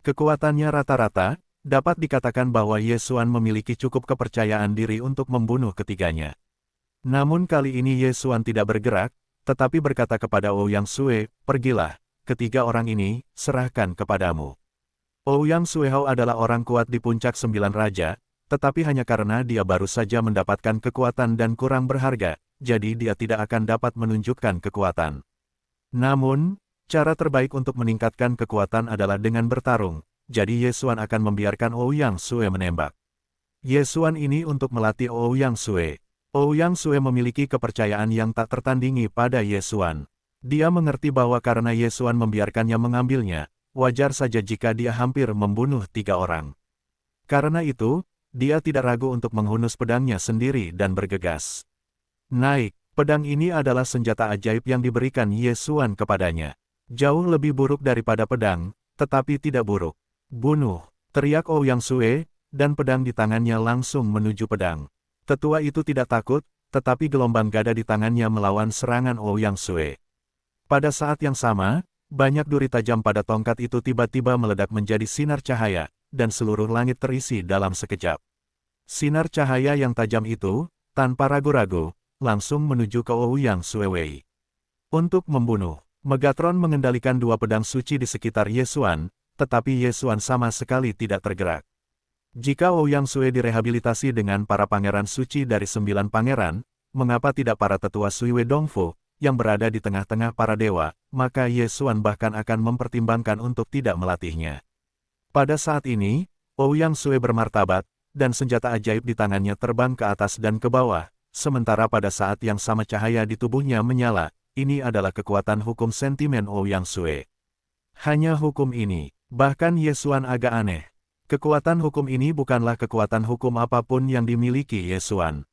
Kekuatannya rata-rata, dapat dikatakan bahwa Yesuan memiliki cukup kepercayaan diri untuk membunuh ketiganya. Namun kali ini Yesuan tidak bergerak, tetapi berkata kepada Ouyang Sue, pergilah, ketiga orang ini, serahkan kepadamu. Ouyang Suehao adalah orang kuat di puncak 9 raja, tetapi hanya karena dia baru saja mendapatkan kekuatan dan kurang berharga, jadi dia tidak akan dapat menunjukkan kekuatan. Namun, cara terbaik untuk meningkatkan kekuatan adalah dengan bertarung, jadi Yesuan akan membiarkan Ouyang Sue menembak. Yesuan ini untuk melatih Ouyang Sue. Ouyang Sue memiliki kepercayaan yang tak tertandingi pada Yesuan. Dia mengerti bahwa karena Yesuan membiarkannya mengambilnya, wajar saja jika dia hampir membunuh 3 orang. Karena itu, dia tidak ragu untuk menghunus pedangnya sendiri dan bergegas. Naik, pedang ini adalah senjata ajaib yang diberikan Yesuan kepadanya. Jauh lebih buruk daripada pedang, tetapi tidak buruk. Bunuh, teriak Ouyang Sue, dan pedang di tangannya langsung menuju pedang. Tetua itu tidak takut, tetapi gelombang gada di tangannya melawan serangan Ouyang Sue. Pada saat yang sama, banyak duri tajam pada tongkat itu tiba-tiba meledak menjadi sinar cahaya, dan seluruh langit terisi dalam sekejap. Sinar cahaya yang tajam itu, tanpa ragu-ragu, langsung menuju ke Ouyang Sue Wei. Untuk membunuh, Megatron mengendalikan 2 pedang suci di sekitar Yesuan, tetapi Yesuan sama sekali tidak tergerak. Jika Ouyang Sue direhabilitasi dengan para pangeran suci dari 9 pangeran, mengapa tidak para tetua Sui Wedongfu, yang berada di tengah-tengah para dewa, maka Yesuan bahkan akan mempertimbangkan untuk tidak melatihnya. Pada saat ini, Ouyang Sue bermartabat, dan senjata ajaib di tangannya terbang ke atas dan ke bawah, sementara pada saat yang sama cahaya di tubuhnya menyala. Ini adalah kekuatan hukum sentimen Ouyang Sue. Hanya hukum ini, bahkan Yesuan agak aneh. Kekuatan hukum ini bukanlah kekuatan hukum apapun yang dimiliki Yesuan.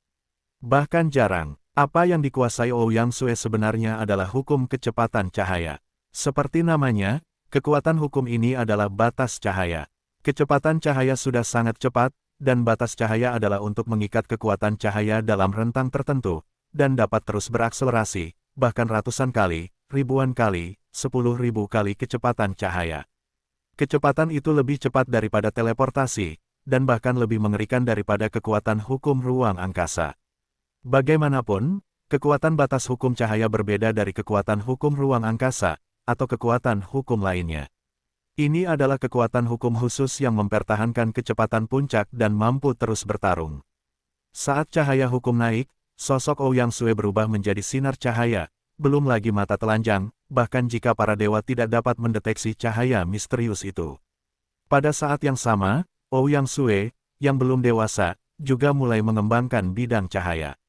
Bahkan jarang. Apa yang dikuasai Ouyang Sue sebenarnya adalah hukum kecepatan cahaya. Seperti namanya, kekuatan hukum ini adalah batas cahaya. Kecepatan cahaya sudah sangat cepat, dan batas cahaya adalah untuk mengikat kekuatan cahaya dalam rentang tertentu, dan dapat terus berakselerasi, bahkan ratusan kali, ribuan kali, 10.000 kali kecepatan cahaya. Kecepatan itu lebih cepat daripada teleportasi, dan bahkan lebih mengerikan daripada kekuatan hukum ruang angkasa. Bagaimanapun, kekuatan batas hukum cahaya berbeda dari kekuatan hukum ruang angkasa, atau kekuatan hukum lainnya. Ini adalah kekuatan hukum khusus yang mempertahankan kecepatan puncak dan mampu terus bertarung. Saat cahaya hukum naik, sosok Ouyang Sue berubah menjadi sinar cahaya, belum lagi mata telanjang, bahkan jika para dewa tidak dapat mendeteksi cahaya misterius itu. Pada saat yang sama, Ouyang Sue, yang belum dewasa, juga mulai mengembangkan bidang cahaya.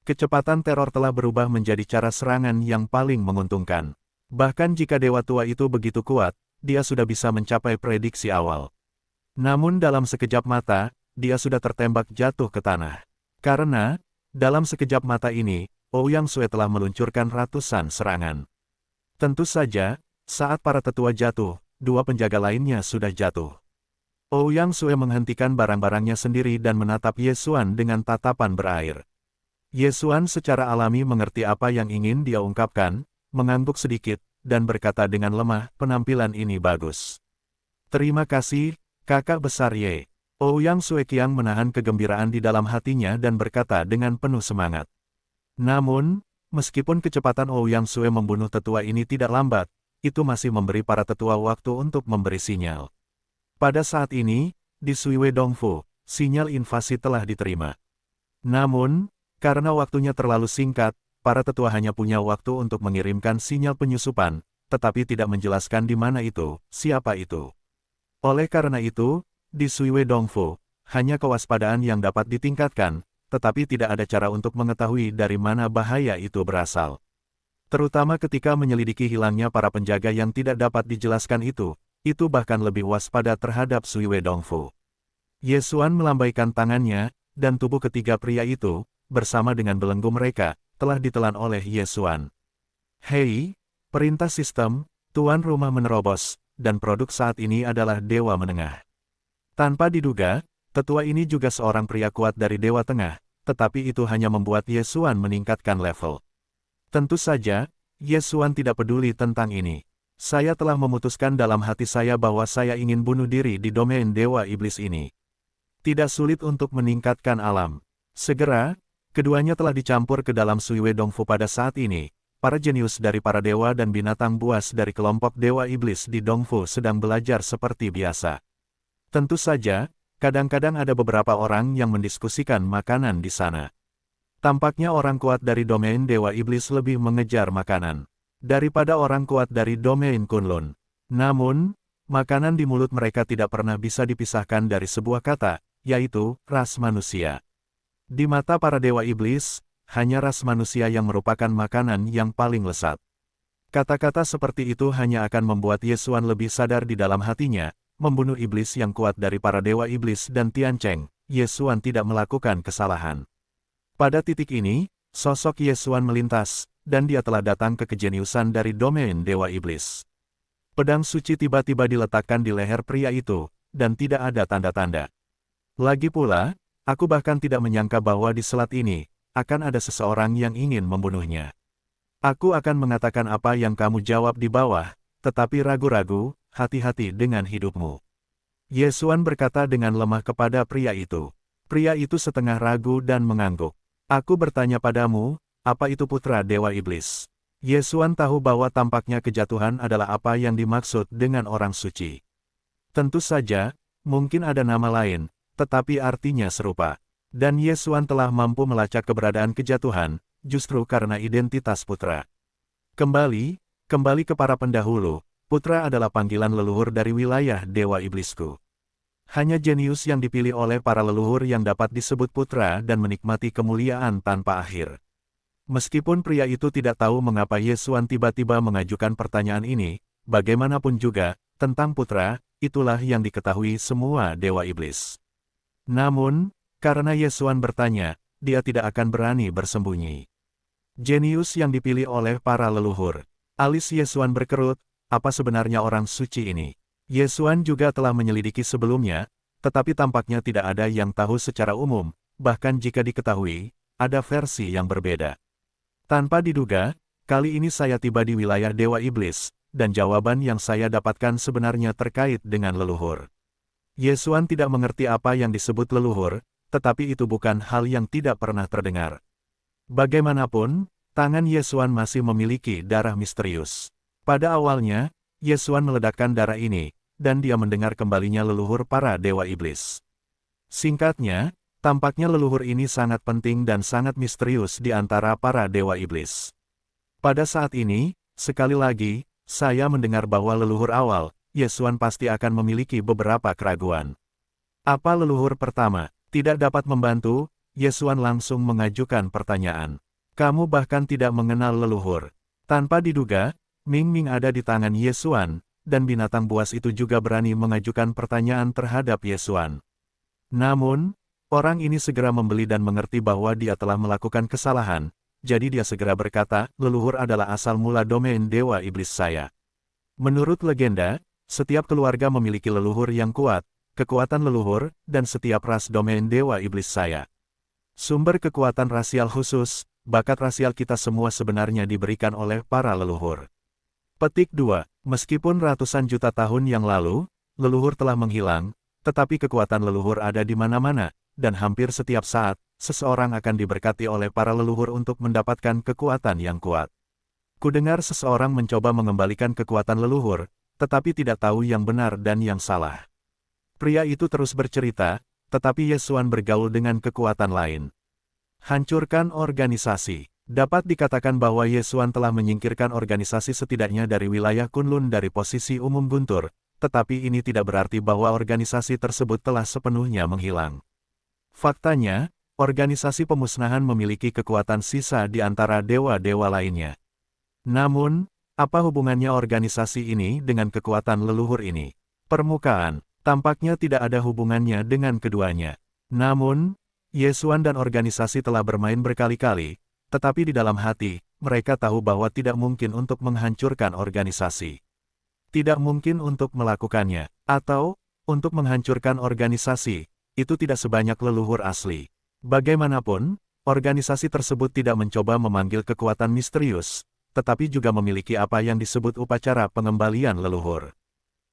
Kecepatan teror telah berubah menjadi cara serangan yang paling menguntungkan. Bahkan jika dewa tua itu begitu kuat, dia sudah bisa mencapai prediksi awal. Namun dalam sekejap mata, dia sudah tertembak jatuh ke tanah. Karena, dalam sekejap mata ini, Ouyang Sue telah meluncurkan ratusan serangan. Tentu saja, saat para tetua jatuh, 2 penjaga lainnya sudah jatuh. Ouyang Sue menghentikan barang-barangnya sendiri dan menatap Yesuan dengan tatapan berair. Yesuan secara alami mengerti apa yang ingin dia ungkapkan, mengangguk sedikit, dan berkata dengan lemah, penampilan ini bagus. Terima kasih, kakak besar Ye. Ouyang Sue Qiang menahan kegembiraan di dalam hatinya dan berkata dengan penuh semangat. Namun, meskipun kecepatan Ouyang Sue membunuh tetua ini tidak lambat, itu masih memberi para tetua waktu untuk memberi sinyal. Pada saat ini, di Sui Wedongfu, sinyal invasi telah diterima. Namun, karena waktunya terlalu singkat, para tetua hanya punya waktu untuk mengirimkan sinyal penyusupan, tetapi tidak menjelaskan di mana itu, siapa itu. Oleh karena itu, di Sui Wedongfu, hanya kewaspadaan yang dapat ditingkatkan, tetapi tidak ada cara untuk mengetahui dari mana bahaya itu berasal. Terutama ketika menyelidiki hilangnya para penjaga yang tidak dapat dijelaskan itu bahkan lebih waspada terhadap Sui Wedongfu. Yesuan melambaikan tangannya, dan tubuh ketiga pria itu, bersama dengan belenggu mereka, telah ditelan oleh Yesuan. Hei, perintah sistem, tuan rumah menerobos, dan produk saat ini adalah Dewa Menengah. Tanpa diduga, tetua ini juga seorang pria kuat dari Dewa Tengah, tetapi itu hanya membuat Ye Xuan meningkatkan level. Tentu saja, Ye Xuan tidak peduli tentang ini. Saya telah memutuskan dalam hati saya bahwa saya ingin bunuh diri di domain Dewa Iblis ini. Tidak sulit untuk meningkatkan alam. Segera, keduanya telah dicampur ke dalam Sui Wei Dongfu pada saat ini. Para jenius dari para dewa dan binatang buas dari kelompok Dewa Iblis di Dongfu sedang belajar seperti biasa. Tentu saja, kadang-kadang ada beberapa orang yang mendiskusikan makanan di sana. Tampaknya orang kuat dari domain Dewa Iblis lebih mengejar makanan daripada orang kuat dari domain Kunlun. Namun, makanan di mulut mereka tidak pernah bisa dipisahkan dari sebuah kata, yaitu ras manusia. Di mata para Dewa Iblis, hanya ras manusia yang merupakan makanan yang paling lezat. Kata-kata seperti itu hanya akan membuat Ye Xuan lebih sadar di dalam hatinya, membunuh iblis yang kuat dari para Dewa Iblis dan Tian Cheng, Ye Xuan tidak melakukan kesalahan. Pada titik ini, sosok Ye Xuan melintas, dan dia telah datang ke kejeniusan dari domain Dewa Iblis. Pedang suci tiba-tiba diletakkan di leher pria itu, dan tidak ada tanda-tanda. Lagi pula, aku bahkan tidak menyangka bahwa di selat ini, akan ada seseorang yang ingin membunuhnya. Aku akan mengatakan apa yang kamu jawab di bawah, tetapi ragu-ragu, hati-hati dengan hidupmu. Ye Xuan berkata dengan lemah kepada pria itu. Pria itu setengah ragu dan mengangguk. Aku bertanya padamu, apa itu putra Dewa Iblis? Ye Xuan tahu bahwa tampaknya kejatuhan adalah apa yang dimaksud dengan orang suci. Tentu saja, mungkin ada nama lain, tetapi artinya serupa. Dan Ye Xuan telah mampu melacak keberadaan kejatuhan, justru karena identitas putra. Kembali ke para pendahulu, putra adalah panggilan leluhur dari wilayah Dewa Iblisku. Hanya jenius yang dipilih oleh para leluhur yang dapat disebut putra dan menikmati kemuliaan tanpa akhir. Meskipun pria itu tidak tahu mengapa Ye Xuan tiba-tiba mengajukan pertanyaan ini, bagaimanapun juga, tentang putra, itulah yang diketahui semua Dewa Iblis. Namun, karena Ye Xuan bertanya, dia tidak akan berani bersembunyi. Jenius yang dipilih oleh para leluhur. Alis Ye Xuan berkerut, apa sebenarnya orang suci ini? Ye Xuan juga telah menyelidiki sebelumnya, tetapi tampaknya tidak ada yang tahu secara umum, bahkan jika diketahui, ada versi yang berbeda. Tanpa diduga, kali ini saya tiba di wilayah Dewa Iblis, dan jawaban yang saya dapatkan sebenarnya terkait dengan leluhur. Ye Xuan tidak mengerti apa yang disebut leluhur, tetapi itu bukan hal yang tidak pernah terdengar. Bagaimanapun, tangan Ye Xuan masih memiliki darah misterius. Pada awalnya, Ye Xuan meledakkan darah ini, dan dia mendengar kembalinya leluhur para Dewa Iblis. Singkatnya, tampaknya leluhur ini sangat penting dan sangat misterius di antara para Dewa Iblis. Pada saat ini, sekali lagi, saya mendengar bahwa leluhur awal, Ye Xuan pasti akan memiliki beberapa keraguan. Apa leluhur pertama? Tidak dapat membantu, Ye Xuan langsung mengajukan pertanyaan. Kamu bahkan tidak mengenal leluhur. Tanpa diduga, Ming Ming ada di tangan Ye Xuan, dan binatang buas itu juga berani mengajukan pertanyaan terhadap Ye Xuan. Namun, orang ini segera membeli dan mengerti bahwa dia telah melakukan kesalahan, jadi dia segera berkata, leluhur adalah asal mula domain Dewa Iblis saya. Menurut legenda, setiap keluarga memiliki leluhur yang kuat, kekuatan leluhur, dan setiap ras domain Dewa Iblis saya. Sumber kekuatan rasial khusus, bakat rasial kita semua sebenarnya diberikan oleh para leluhur. Petik 2. Meskipun ratusan juta tahun yang lalu, leluhur telah menghilang, tetapi kekuatan leluhur ada di mana-mana, dan hampir setiap saat, seseorang akan diberkati oleh para leluhur untuk mendapatkan kekuatan yang kuat. Kudengar seseorang mencoba mengembalikan kekuatan leluhur, tetapi tidak tahu yang benar dan yang salah. Pria itu terus bercerita, tetapi Ye Xuan bergaul dengan kekuatan lain. Hancurkan organisasi. Dapat dikatakan bahwa Ye Xuan telah menyingkirkan organisasi setidaknya dari wilayah Kunlun dari posisi umum guntur, tetapi ini tidak berarti bahwa organisasi tersebut telah sepenuhnya menghilang. Faktanya, organisasi pemusnahan memiliki kekuatan sisa di antara dewa-dewa lainnya. Namun, apa hubungannya organisasi ini dengan kekuatan leluhur ini? Permukaan. Tampaknya tidak ada hubungannya dengan keduanya. Namun, Ye Xuan dan organisasi telah bermain berkali-kali, tetapi di dalam hati, mereka tahu bahwa tidak mungkin untuk menghancurkan organisasi. Tidak mungkin untuk melakukannya, atau untuk menghancurkan organisasi, itu tidak sebanyak leluhur asli. Bagaimanapun, organisasi tersebut tidak mencoba memanggil kekuatan misterius, tetapi juga memiliki apa yang disebut upacara pengembalian leluhur.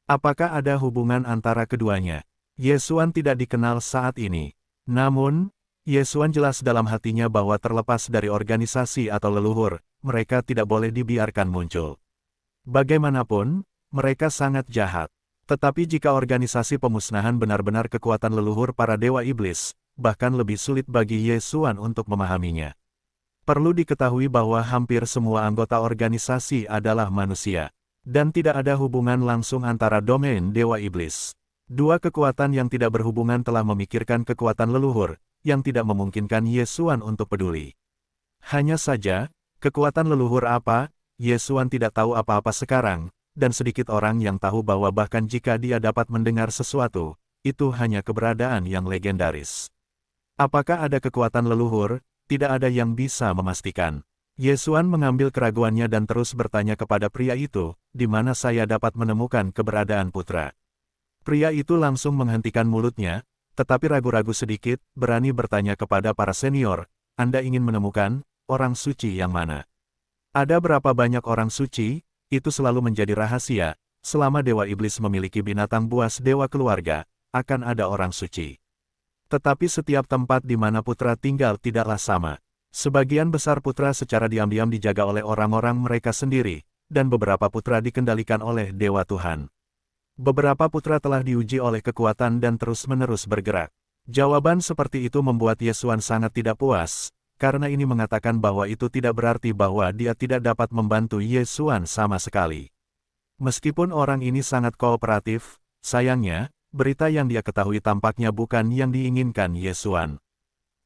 Apakah ada hubungan antara keduanya? Yesuan tidak dikenal saat ini. Namun, Yesuan jelas dalam hatinya bahwa terlepas dari organisasi atau leluhur, mereka tidak boleh dibiarkan muncul. Bagaimanapun, mereka sangat jahat. Tetapi jika organisasi pemusnahan benar-benar kekuatan leluhur para dewa iblis, bahkan lebih sulit bagi Yesuan untuk memahaminya. Perlu diketahui bahwa hampir semua anggota organisasi adalah manusia, dan tidak ada hubungan langsung antara domain dewa iblis. Dua kekuatan yang tidak berhubungan telah memikirkan kekuatan leluhur, yang tidak memungkinkan Yesuan untuk peduli. Hanya saja, kekuatan leluhur apa, Yesuan tidak tahu apa-apa sekarang, dan sedikit orang yang tahu bahwa bahkan jika dia dapat mendengar sesuatu, itu hanya keberadaan yang legendaris. Apakah ada kekuatan leluhur? Tidak ada yang bisa memastikan. Yesuan mengambil keraguannya dan terus bertanya kepada pria itu, di mana saya dapat menemukan keberadaan putra. Pria itu langsung menghentikan mulutnya, tetapi ragu-ragu sedikit, berani bertanya kepada para senior, Anda ingin menemukan orang suci yang mana? Ada berapa banyak orang suci? Itu selalu menjadi rahasia, selama dewa iblis memiliki binatang buas dewa keluarga, akan ada orang suci. Tetapi setiap tempat di mana putra tinggal tidaklah sama. Sebagian besar putra secara diam-diam dijaga oleh orang-orang mereka sendiri, dan beberapa putra dikendalikan oleh dewa Tuhan. Beberapa putra telah diuji oleh kekuatan dan terus-menerus bergerak. Jawaban seperti itu membuat Yesuan sangat tidak puas, karena ini mengatakan bahwa itu tidak berarti bahwa dia tidak dapat membantu Yesuan sama sekali. Meskipun orang ini sangat kooperatif, sayangnya, berita yang dia ketahui tampaknya bukan yang diinginkan Yesuan.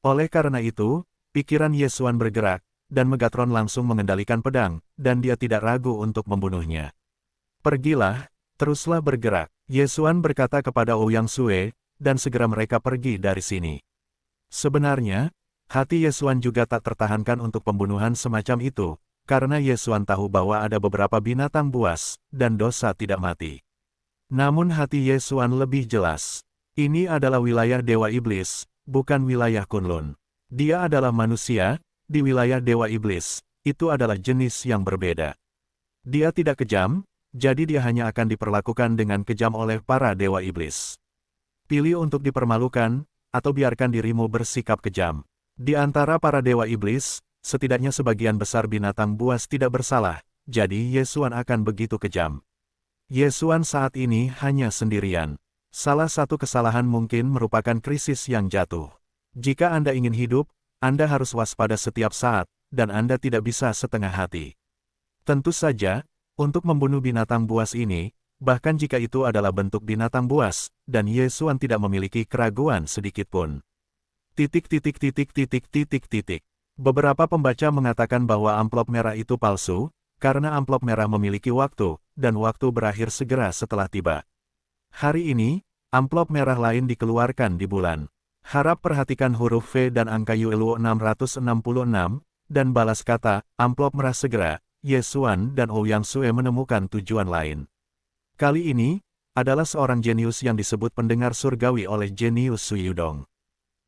Oleh karena itu, pikiran Yesuan bergerak, dan Megatron langsung mengendalikan pedang, dan dia tidak ragu untuk membunuhnya. Pergilah, teruslah bergerak, Yesuan berkata kepada Ouyang Sue, dan segera mereka pergi dari sini. Sebenarnya, hati Yesuan juga tak tertahankan untuk pembunuhan semacam itu, karena Yesuan tahu bahwa ada beberapa binatang buas, dan dosa tidak mati. Namun hati Yesuan lebih jelas. Ini adalah wilayah Dewa Iblis, bukan wilayah Kunlun. Dia adalah manusia, di wilayah Dewa Iblis, itu adalah jenis yang berbeda. Dia tidak kejam, jadi dia hanya akan diperlakukan dengan kejam oleh para Dewa Iblis. Pilih untuk dipermalukan, atau biarkan dirimu bersikap kejam. Di antara para dewa iblis, setidaknya sebagian besar binatang buas tidak bersalah, jadi Yesuan akan begitu kejam. Yesuan saat ini hanya sendirian. Salah satu kesalahan mungkin merupakan krisis yang jatuh. Jika Anda ingin hidup, Anda harus waspada setiap saat, dan Anda tidak bisa setengah hati. Tentu saja, untuk membunuh binatang buas ini, bahkan jika itu adalah bentuk binatang buas, dan Yesuan tidak memiliki keraguan sedikitpun. Beberapa pembaca mengatakan bahwa amplop merah itu palsu, karena amplop merah memiliki waktu, dan waktu berakhir segera setelah tiba. Hari ini, amplop merah lain dikeluarkan di bulan. Harap perhatikan huruf V dan angka ULU 666, dan balas kata, amplop merah segera, Yesuan dan Ouyang Sue menemukan tujuan lain. Kali ini, adalah seorang jenius yang disebut pendengar surgawi oleh jenius Suyudong.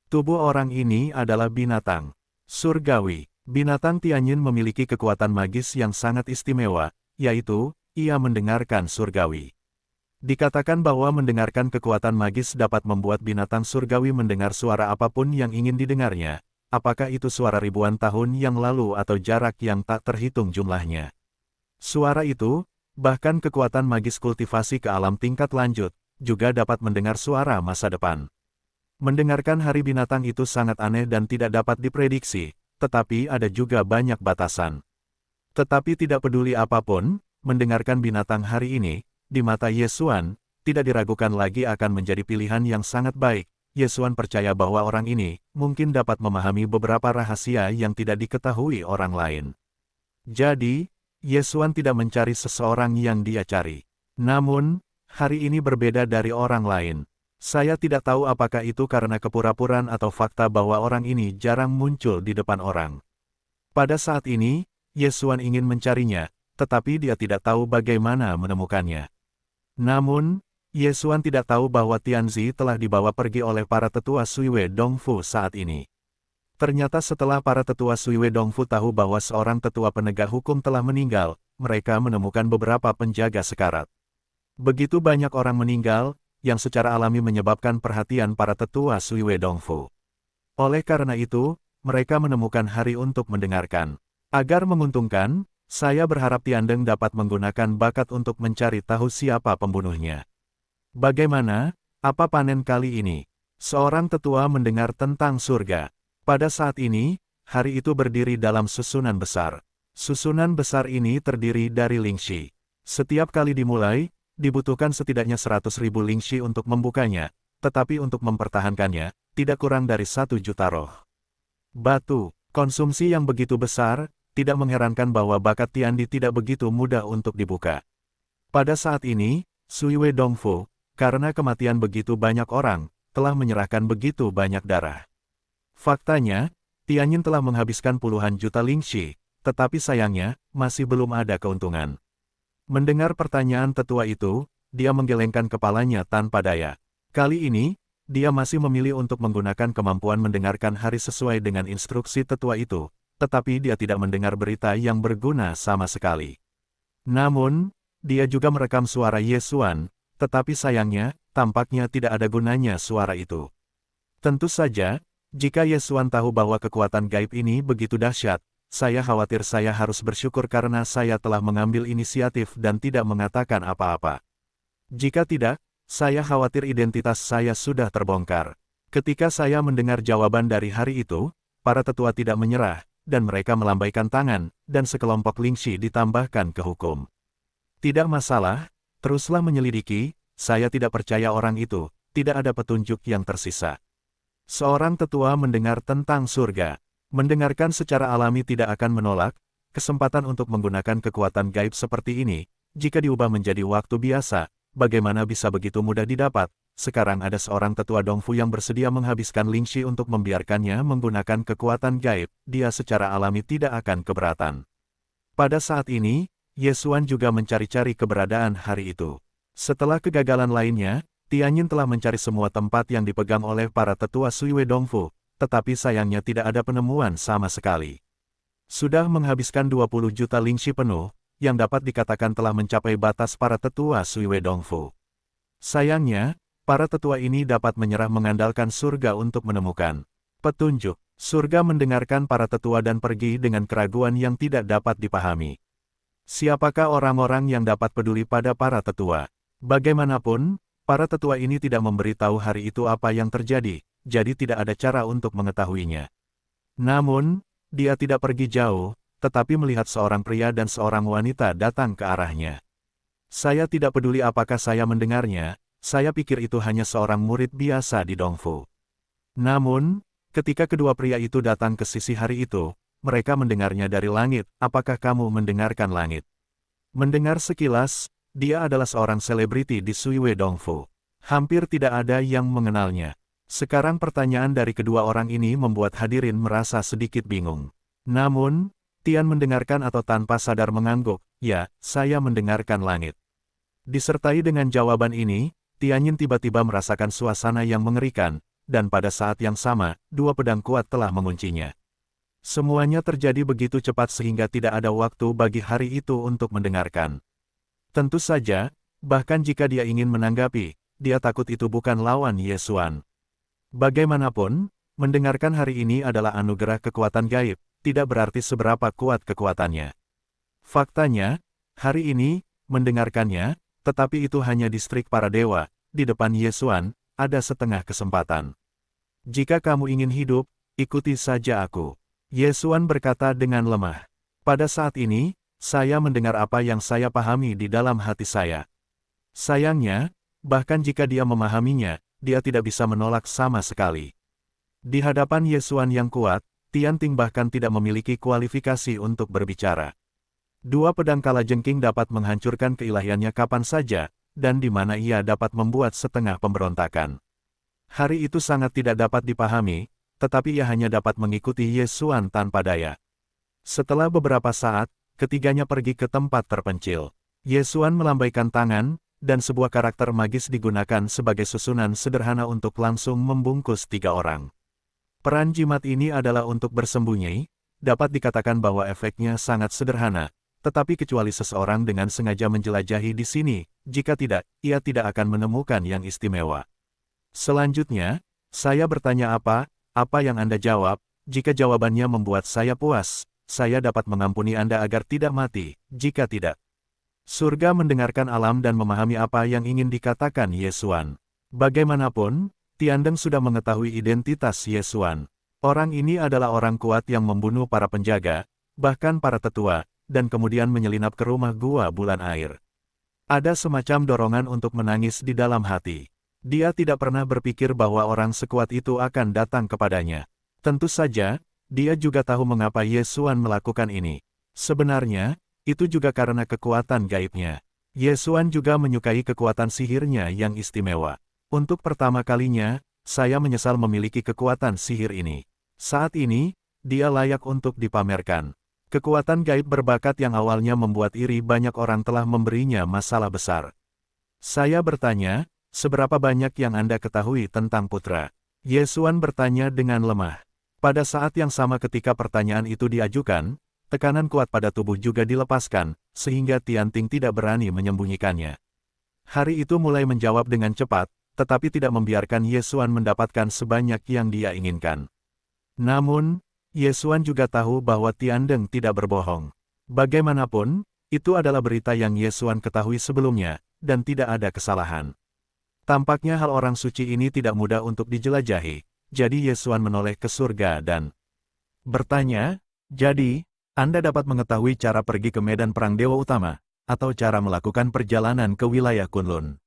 Tubuh orang ini adalah binatang surgawi. Binatang Tianyin memiliki kekuatan magis yang sangat istimewa, yaitu, ia mendengarkan surgawi. Dikatakan bahwa mendengarkan kekuatan magis dapat membuat binatang surgawi mendengar suara apapun yang ingin didengarnya, apakah itu suara ribuan tahun yang lalu atau jarak yang tak terhitung jumlahnya. Suara itu, bahkan kekuatan magis kultivasi ke alam tingkat lanjut, juga dapat mendengar suara masa depan. Mendengarkan hari binatang itu sangat aneh dan tidak dapat diprediksi, tetapi ada juga banyak batasan. Tetapi tidak peduli apapun, mendengarkan binatang hari ini, di mata Yesuan, tidak diragukan lagi akan menjadi pilihan yang sangat baik. Yesuan percaya bahwa orang ini mungkin dapat memahami beberapa rahasia yang tidak diketahui orang lain. Jadi, Yesuan tidak mencari seseorang yang dia cari. Namun, hari ini berbeda dari orang lain. Saya tidak tahu apakah itu karena kepura-puraan atau fakta bahwa orang ini jarang muncul di depan orang. Pada saat ini, Yesuan ingin mencarinya, tetapi dia tidak tahu bagaimana menemukannya. Namun, Yesuan tidak tahu bahwa Tianzi telah dibawa pergi oleh para tetua Sui Wedongfu saat ini. Ternyata setelah para tetua Sui Wedongfu tahu bahwa seorang tetua penegak hukum telah meninggal, mereka menemukan beberapa penjaga sekarat. Begitu banyak orang meninggal, yang secara alami menyebabkan perhatian para tetua Sui Wedongfu. Oleh karena itu, mereka menemukan hari untuk mendengarkan. Agar menguntungkan, saya berharap Tiandeng dapat menggunakan bakat untuk mencari tahu siapa pembunuhnya. Bagaimana? Apa panen kali ini? Seorang tetua mendengar tentang surga. Pada saat ini, hari itu berdiri dalam susunan besar. Susunan besar ini terdiri dari lingxi. Setiap kali dimulai, dibutuhkan setidaknya 100.000 lingxi untuk membukanya, tetapi untuk mempertahankannya, tidak kurang dari 1 juta roh. Batu, konsumsi yang begitu besar, tidak mengherankan bahwa bakat Tiandi tidak begitu mudah untuk dibuka. Pada saat ini, Sui Wedongfu, karena kematian begitu banyak orang, telah menyerahkan begitu banyak darah. Faktanya, Tianyin telah menghabiskan puluhan juta lingxi, tetapi sayangnya, masih belum ada keuntungan. Mendengar pertanyaan tetua itu, dia menggelengkan kepalanya tanpa daya. Kali ini, dia masih memilih untuk menggunakan kemampuan mendengarkan hari sesuai dengan instruksi tetua itu, tetapi dia tidak mendengar berita yang berguna sama sekali. Namun, dia juga merekam suara Yesuan, tetapi sayangnya, tampaknya tidak ada gunanya suara itu. Tentu saja, jika Yesuan tahu bahwa kekuatan gaib ini begitu dahsyat, saya khawatir saya harus bersyukur karena saya telah mengambil inisiatif dan tidak mengatakan apa-apa. Jika tidak, saya khawatir identitas saya sudah terbongkar. Ketika saya mendengar jawaban dari hari itu, para tetua tidak menyerah, dan mereka melambaikan tangan, dan sekelompok lingxi ditambahkan ke hukum. Tidak masalah, teruslah menyelidiki, saya tidak percaya orang itu, tidak ada petunjuk yang tersisa. Seorang tetua mendengar tentang surga, mendengarkan secara alami tidak akan menolak, kesempatan untuk menggunakan kekuatan gaib seperti ini, jika diubah menjadi waktu biasa, bagaimana bisa begitu mudah didapat? Sekarang ada seorang tetua Dongfu yang bersedia menghabiskan lingxi untuk membiarkannya menggunakan kekuatan gaib, dia secara alami tidak akan keberatan. Pada saat ini, Yesuan juga mencari-cari keberadaan hari itu. Setelah kegagalan lainnya, Tianyin telah mencari semua tempat yang dipegang oleh para tetua Sui Wedongfu, tetapi sayangnya tidak ada penemuan sama sekali. Sudah menghabiskan 20 juta lingxi penuh, yang dapat dikatakan telah mencapai batas para tetua Sui Wedongfu. Sayangnya, para tetua ini dapat menyerah mengandalkan surga untuk menemukan petunjuk. Surga mendengarkan para tetua dan pergi dengan keraguan yang tidak dapat dipahami. Siapakah orang-orang yang dapat peduli pada para tetua? Bagaimanapun, para tetua ini tidak memberitahu hari itu apa yang terjadi, jadi tidak ada cara untuk mengetahuinya. Namun, dia tidak pergi jauh, tetapi melihat seorang pria dan seorang wanita datang ke arahnya. Saya tidak peduli apakah saya mendengarnya, saya pikir itu hanya seorang murid biasa di Dongfu. Namun, ketika kedua pria itu datang ke sisi hari itu, mereka mendengarnya dari langit. Apakah kamu mendengarkan langit? Mendengar sekilas, dia adalah seorang selebriti di Sui Wedongfu. Hampir tidak ada yang mengenalnya. Sekarang pertanyaan dari kedua orang ini membuat hadirin merasa sedikit bingung. Namun, Tian mendengarkan atau tanpa sadar mengangguk, ya, saya mendengarkan langit. Disertai dengan jawaban ini, Tianyin tiba-tiba merasakan suasana yang mengerikan, dan pada saat yang sama, dua pedang kuat telah menguncinya. Semuanya terjadi begitu cepat sehingga tidak ada waktu bagi hari itu untuk mendengarkan. Tentu saja, bahkan jika dia ingin menanggapi, dia takut itu bukan lawan Yesuan. Bagaimanapun, mendengarkan hari ini adalah anugerah kekuatan gaib, tidak berarti seberapa kuat kekuatannya. Faktanya, hari ini, mendengarkannya, tetapi itu hanya distrik para dewa, di depan Yesuan, ada setengah kesempatan. Jika kamu ingin hidup, ikuti saja aku. Yesuan berkata dengan lemah. Pada saat ini, saya mendengar apa yang saya pahami di dalam hati saya. Sayangnya, bahkan jika dia memahaminya, dia tidak bisa menolak sama sekali. Di hadapan Yesuan yang kuat, Tianting bahkan tidak memiliki kualifikasi untuk berbicara. Dua pedang kalajengking dapat menghancurkan keilahiannya kapan saja, dan di mana ia dapat membuat setengah pemberontakan. Hari itu sangat tidak dapat dipahami, tetapi ia hanya dapat mengikuti Yesuan tanpa daya. Setelah beberapa saat, ketiganya pergi ke tempat terpencil. Yesuan melambaikan tangan, dan sebuah karakter magis digunakan sebagai susunan sederhana untuk langsung membungkus 3 orang. Peran jimat ini adalah untuk bersembunyi, dapat dikatakan bahwa efeknya sangat sederhana, tetapi kecuali seseorang dengan sengaja menjelajahi di sini, jika tidak, ia tidak akan menemukan yang istimewa. Selanjutnya, saya bertanya apa yang Anda jawab. Jika jawabannya membuat saya puas, saya dapat mengampuni Anda agar tidak mati, jika tidak. Surga mendengarkan alam dan memahami apa yang ingin dikatakan Yesuan. Bagaimanapun, Tiandeng sudah mengetahui identitas Yesuan. Orang ini adalah orang kuat yang membunuh para penjaga, bahkan para tetua, dan kemudian menyelinap ke rumah gua bulan air. Ada semacam dorongan untuk menangis di dalam hati. Dia tidak pernah berpikir bahwa orang sekuat itu akan datang kepadanya. Tentu saja, dia juga tahu mengapa Yesuan melakukan ini. Sebenarnya, itu juga karena kekuatan gaibnya. Yesuan juga menyukai kekuatan sihirnya yang istimewa. Untuk pertama kalinya, saya menyesal memiliki kekuatan sihir ini. Saat ini, dia layak untuk dipamerkan. Kekuatan gaib berbakat yang awalnya membuat iri banyak orang telah memberinya masalah besar. Saya bertanya, seberapa banyak yang Anda ketahui tentang putra? Yesuan bertanya dengan lemah. Pada saat yang sama ketika pertanyaan itu diajukan, tekanan kuat pada tubuh juga dilepaskan, sehingga Tianting tidak berani menyembunyikannya. Hari itu mulai menjawab dengan cepat, tetapi tidak membiarkan Yesuan mendapatkan sebanyak yang dia inginkan. Namun, Yesuan juga tahu bahwa Tiandeng tidak berbohong. Bagaimanapun, itu adalah berita yang Yesuan ketahui sebelumnya, dan tidak ada kesalahan. Tampaknya hal orang suci ini tidak mudah untuk dijelajahi, jadi Yesuan menoleh ke surga dan bertanya, "Jadi, Anda dapat mengetahui cara pergi ke medan perang Dewa Utama, atau cara melakukan perjalanan ke wilayah Kunlun?"